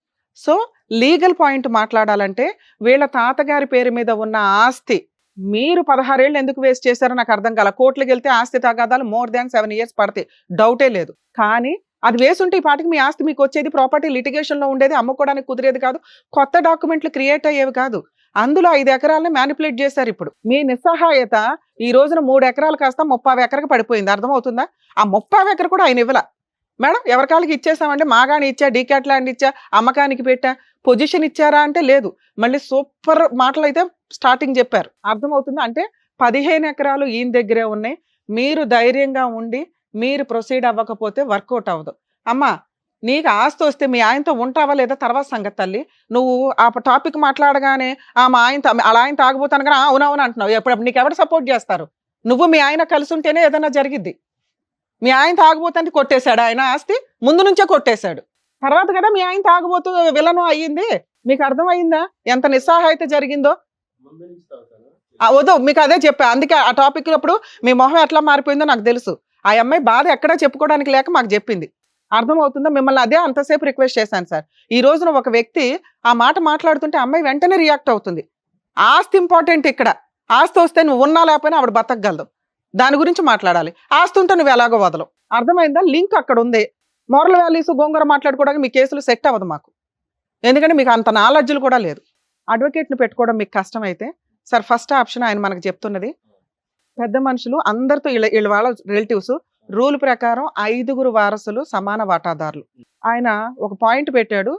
సో లీగల్ పాయింట్ మాట్లాడాలంటే వీళ్ళ తాతగారి పేరు మీద ఉన్న ఆస్తి మీరు 16 ఏళ్ళు ఎందుకు వేస్ట్ చేశారో నాకు అర్థం కాల. కోర్టులకు వెళ్తే ఆస్తి తగాదాలు మోర్ దాన్ 7 years పడతాయి, డౌటే లేదు. కానీ అది వేసుంటే ఈ పాటికి మీ ఆస్తి మీకు వచ్చేది, ప్రాపర్టీ లిటిగేషన్ లో ఉండేది, అమ్ముకోవడానికి కుదిరేది కాదు, కొత్త డాక్యుమెంట్లు క్రియేట్ అయ్యేవి కాదు. అందులో 5 ఎకరాలని మ్యానిపులేట్ చేశారు. ఇప్పుడు మీ నిస్సహాయత ఈ రోజున 3 ఎకరాలు కాస్త 30 ఎకరకు పడిపోయింది. అర్థమవుతుందా? ఆ 30 ఎకరు కూడా ఆయన ఇవ్వలా. మేడం ఎవరికాలకి ఇచ్చేసామంటే, మాగాని ఇచ్చా, డీకాట్ ల్యాండ్ ఇచ్చా, అమ్మకానికి పెట్టా, పొజిషన్ ఇచ్చారా అంటే లేదు. మళ్ళీ సూపర్ మాటలు అయితే స్టార్టింగ్ చెప్పారు. అర్థమవుతుందా? అంటే 15 ఎకరాలు ఈయన దగ్గరే ఉన్నాయి. మీరు ధైర్యంగా ఉండి మీరు ప్రొసీడ్ అవ్వకపోతే వర్కౌట్ అవ్వదు. అమ్మా నీకు ఆస్తి వస్తే మీ ఆయనతో ఉంటావా లేదా తర్వాత సంగతి తల్లి. నువ్వు ఆ టాపిక్ మాట్లాడగానే మా ఆయనతో అలా ఆయన తాగబోతాను కానీ అవునవును అంటున్నావు. ఎప్పుడు నీకు ఎవరు సపోర్ట్ చేస్తారు? నువ్వు మీ ఆయన కలిసి ఉంటేనే ఏదైనా జరిగిద్ది. మీ ఆయన తాగబోతానికి కొట్టేశాడు ఆయన ఆస్తి, ముందు నుంచే కొట్టేశాడు. తర్వాత కదా మీ ఆయన తాగబోతూ విలను అయ్యింది. మీకు అర్థమైందా ఎంత నిస్సహాయత జరిగిందో? వద్దు, మీకు అదే చెప్పా. అందుకే ఆ టాపిక్ అప్పుడు మీ మొహం ఎట్లా మారిపోయిందో నాకు తెలుసు. ఆ అమ్మాయి బాధ ఎక్కడా చెప్పుకోవడానికి లేక మాకు చెప్పింది. అర్థమవుతుందా? మిమ్మల్ని అదే అంతసేపు రిక్వెస్ట్ చేశాను సార్. ఈ రోజున ఒక వ్యక్తి ఆ మాట మాట్లాడుతుంటే అమ్మాయి వెంటనే రియాక్ట్ అవుతుంది. ఆస్తి ఇంపార్టెంట్ ఇక్కడ. ఆస్తి వస్తే నువ్వు ఉన్నా లేకపోయినా ఆవిడ బతకగలదు. దాని గురించి మాట్లాడాలి. ఆస్తి ఉంటే నువ్వు ఎలాగో వదలవు. అర్థమైందా? లింక్ అక్కడ ఉంది. మోరల్ వాల్యూస్ గోంగూర మాట్లాడుకోవడానికి మీ కేసులు సెట్ అవ్వదు మాకు. ఎందుకంటే మీకు అంత నాలెడ్జ్లు కూడా లేదు. అడ్వకేట్ని పెట్టుకోవడం మీకు కష్టమైతే సార్, ఫస్ట్ ఆప్షన్ ఆయన మనకు చెప్తున్నది, పెద్ద మనుషులు అందరితో వీళ్ళ వాళ్ళ రిలేటివ్స్ రూల్ ప్రకారం 5 వారసులు సమాన వాటాదారులు. ఆయన ఒక పాయింట్ పెట్టాడు,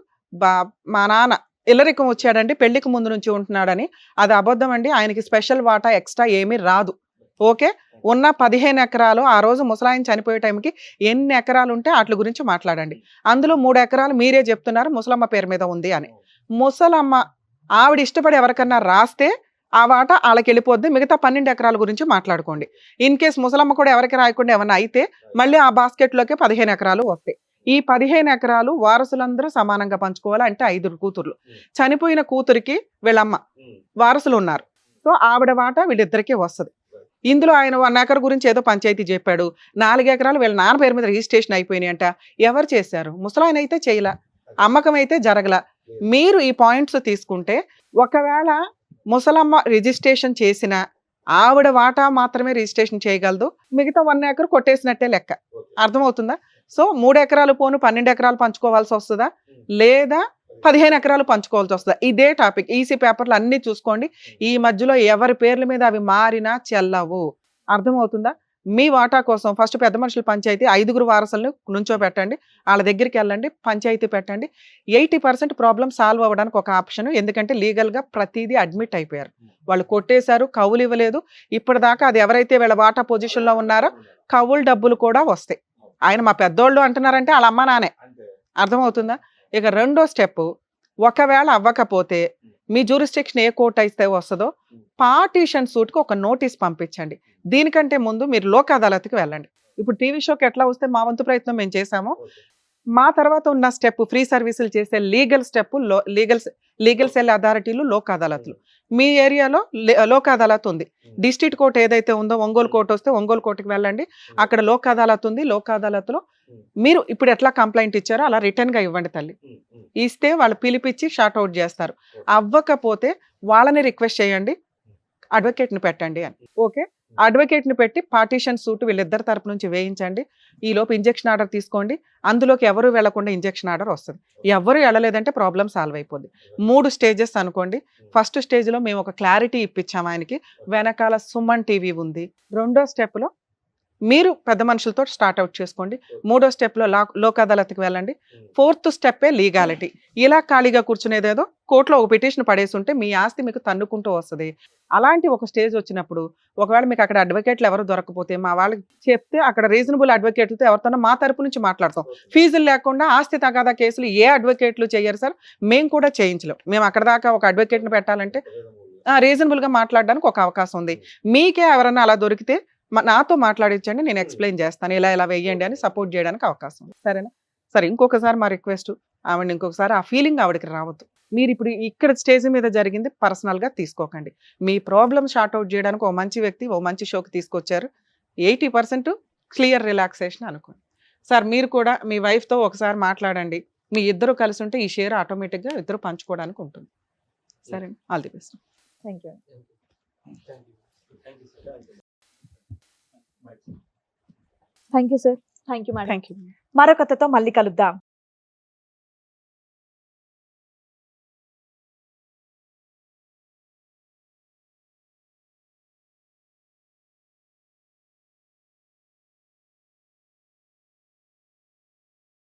మా నాన్న ఇల్లరికం వచ్చాడండి, పెళ్లికి ముందు నుంచి ఉంటున్నాడని. అది అబద్ధం అండి. ఆయనకి స్పెషల్ వాటా ఎక్స్ట్రా ఏమీ రాదు. ఓకే, ఉన్న 15 ఎకరాలు ఆ రోజు ముసలాయన చనిపోయే టైంకి ఎన్ని ఎకరాలు ఉంటే వాటి గురించి మాట్లాడండి. అందులో 3 ఎకరాలు మీరే చెప్తున్నారు ముసలమ్మ పేరు మీద ఉంది అని. ముసలమ్మ ఆవిడ ఇష్టపడి ఎవరికన్నా రాస్తే ఆ వాటా వాళ్ళకి వెళ్ళిపోద్ది. మిగతా 12 ఎకరాల గురించి మాట్లాడుకోండి. ఇన్ కేస్ ముసలమ్మ కూడా ఎవరికి రాయకుండా ఏమన్నా అయితే మళ్ళీ ఆ బాస్కెట్లోకి 15 ఎకరాలు వస్తాయి. ఈ 15 ఎకరాలు వారసులందరూ సమానంగా పంచుకోవాలి. అంటే 5 కూతుర్లు. చనిపోయిన కూతురికి వీళ్ళమ్మ వారసులు ఉన్నారు. సో ఆవిడ వాటా వీళ్ళిద్దరికీ వస్తుంది. ఇందులో ఆయన 1 ఎకర్ గురించి ఏదో పంచాయతీ చెప్పాడు. 4 ఎకరాలు వీళ్ళ నాన్న పేరు మీద రిజిస్ట్రేషన్ అయిపోయినాయి అంట. ఎవరు చేశారు? ముసలాయన అయితే చేయలా, అమ్మకం అయితే జరగల. మీరు ఈ పాయింట్స్ తీసుకుంటే ఒకవేళ ముసలమ్మ రిజిస్ట్రేషన్ చేసిన ఆవిడ వాటా మాత్రమే రిజిస్ట్రేషన్ చేయగలదు. మిగతా 1 ఎకర్ కొట్టేసినట్టే లెక్క. అర్థమవుతుందా? సో 3 ఎకరాలు పోను 12 ఎకరాలు పంచుకోవాల్సి వస్తుందా, లేదా 15 ఎకరాలు పంచుకోవాల్సి వస్తుందా? ఇదే టాపిక్. ఈసీ పేపర్లు అన్ని చూసుకోండి. ఈ మధ్యలో ఎవరి పేర్ల మీద అవి మారినా చెల్లవు. అర్థమవుతుందా? మీ వాటా కోసం ఫస్ట్ పెద్ద మనుషుల పంచాయతీ 5 వారసులను నుంచోబెట్టండి. వాళ్ళ దగ్గరికి వెళ్ళండి, పంచాయతీ పెట్టండి. 80% ప్రాబ్లం సాల్వ్ అవ్వడానికి ఒక ఆప్షన్. ఎందుకంటే లీగల్గా ప్రతిదీ అడ్మిట్ అయిపోయారు. వాళ్ళు కొట్టేశారు, కవులు ఇవ్వలేదు. ఇప్పటిదాకా అది ఎవరైతే వీళ్ళ వాటా పొజిషన్లో ఉన్నారో కవులు డబ్బులు కూడా వస్తాయి. ఆయన మా పెద్దోళ్ళు అంటున్నారంటే వాళ్ళ అమ్మ నానే. అర్థమవుతుందా? ఇక రెండో స్టెప్, ఒకవేళ అవ్వకపోతే మీ జ్యూరిస్డిక్షన్ ఏ కోర్టు అయితే వస్తుందో పార్టీషన్ సూట్కి ఒక నోటీస్ పంపించండి. దీనికంటే ముందు మీరు లోక్ అదాలత్కి వెళ్ళండి. ఇప్పుడు టీవీ షోకి ఎట్లా వస్తే మా వంతు ప్రయత్నం మేము చేశామో, మా తర్వాత ఉన్న స్టెప్ ఫ్రీ సర్వీసులు చేసే లీగల్ స్టెప్ లీగల్ సెల్ అథారిటీలు, లోక్ అదాలత్లు. మీ ఏరియాలో లోక్ అదాలత్ ఉంది. డిస్ట్రిక్ట్ కోర్టు ఏదైతే ఉందో ఒంగోలు కోర్టు వస్తే ఒంగోలు కోర్టుకి వెళ్ళండి. అక్కడ లోక్ అదాలత్ ఉంది. లోక్ అదాలత్లో మీరు ఇప్పుడు ఎట్లా కంప్లైంట్ ఇచ్చారో అలా రిటర్న్గా ఇవ్వండి తల్లి. ఇస్తే వాళ్ళు పిలిపించి షార్ట్ అవుట్ చేస్తారు. అవ్వకపోతే వాళ్ళని రిక్వెస్ట్ చేయండి, అడ్వకేట్ని పెట్టండి అని. ఓకే, అడ్వకేట్ని పెట్టి పార్టీషన్ సూట్ వీళ్ళిద్దరి తరపు నుంచి వేయించండి. ఈలోపు ఇంజెక్షన్ ఆర్డర్ తీసుకోండి. అందులోకి ఎవరు వెళ్లకుండా ఇంజెక్షన్ ఆర్డర్ వస్తుంది. ఎవరు వెళ్ళలేదంటే ప్రాబ్లం సాల్వ్ అయిపోద్ది. 3 స్టేజెస్ అనుకోండి. ఫస్ట్ స్టేజ్లో మేము ఒక క్లారిటీ ఇప్పించాము ఆయనకి, వెనకాల సుమన్ టీవీ ఉంది. రెండో స్టెప్లో మీరు పెద్ద మనుషులతో స్టార్ట్ అవుట్ చేసుకోండి. 3వ స్టెప్లో లోక్ అదాలత్కి వెళ్ళండి. 4th స్టెప్పే legality. ఇలా ఖాళీగా కూర్చునేదేదో కోర్టులో ఒక పిటిషన్ పడేసి ఉంటే మీ ఆస్తి మీకు తన్నుకుంటూ వస్తుంది. అలాంటి ఒక స్టేజ్ వచ్చినప్పుడు ఒకవేళ మీకు అక్కడ అడ్వకేట్లు ఎవరు దొరకపోతే మా వాళ్ళకి చెప్తే అక్కడ రీజనబుల్ అడ్వకేట్లతో ఎవరితోనో మా తరపు నుంచి మాట్లాడతాం. ఫీజులు లేకుండా ఆస్తి తగాదా కేసులు ఏ అడ్వకేట్లు చేయరు సార్, మేము కూడా చేయించలేం. మేము అక్కడ దాకా ఒక అడ్వకేట్ని పెట్టాలంటే రీజనబుల్గా మాట్లాడడానికి ఒక అవకాశం ఉంది. మీకే ఎవరన్నా అలా దొరికితే నాతో మాట్లాడించండి, నేను ఎక్స్ప్లెయిన్ చేస్తాను, ఇలా వేయండి అని సపోర్ట్ చేయడానికి అవకాశం ఉంది. సరేనా? సరే, ఇంకొకసారి మా రిక్వెస్ట్, ఆవిడ ఇంకొకసారి ఆ ఫీలింగ్ ఆవిడకి రావద్దు. మీరు ఇప్పుడు ఇక్కడ స్టేజ్ మీద జరిగింది పర్సనల్గా తీసుకోకండి. మీ ప్రాబ్లమ్ షార్ట్ అవుట్ చేయడానికి ఓ మంచి వ్యక్తి ఓ మంచి షోకి తీసుకొచ్చారు. 80% క్లియర్ రిలాక్సేషన్ అనుకోండి. సార్ మీరు కూడా మీ వైఫ్తో ఒకసారి మాట్లాడండి. మీ ఇద్దరు కలిసి ఉంటే ఈ షేర్ ఆటోమేటిక్గా ఇద్దరు పంచుకోవడానికి ఉంటుంది. సరే, all the best. Thank you. Thank you sir. Thank you madam. Thank you. మరో కథతో మళ్ళీ కలుద్దాం.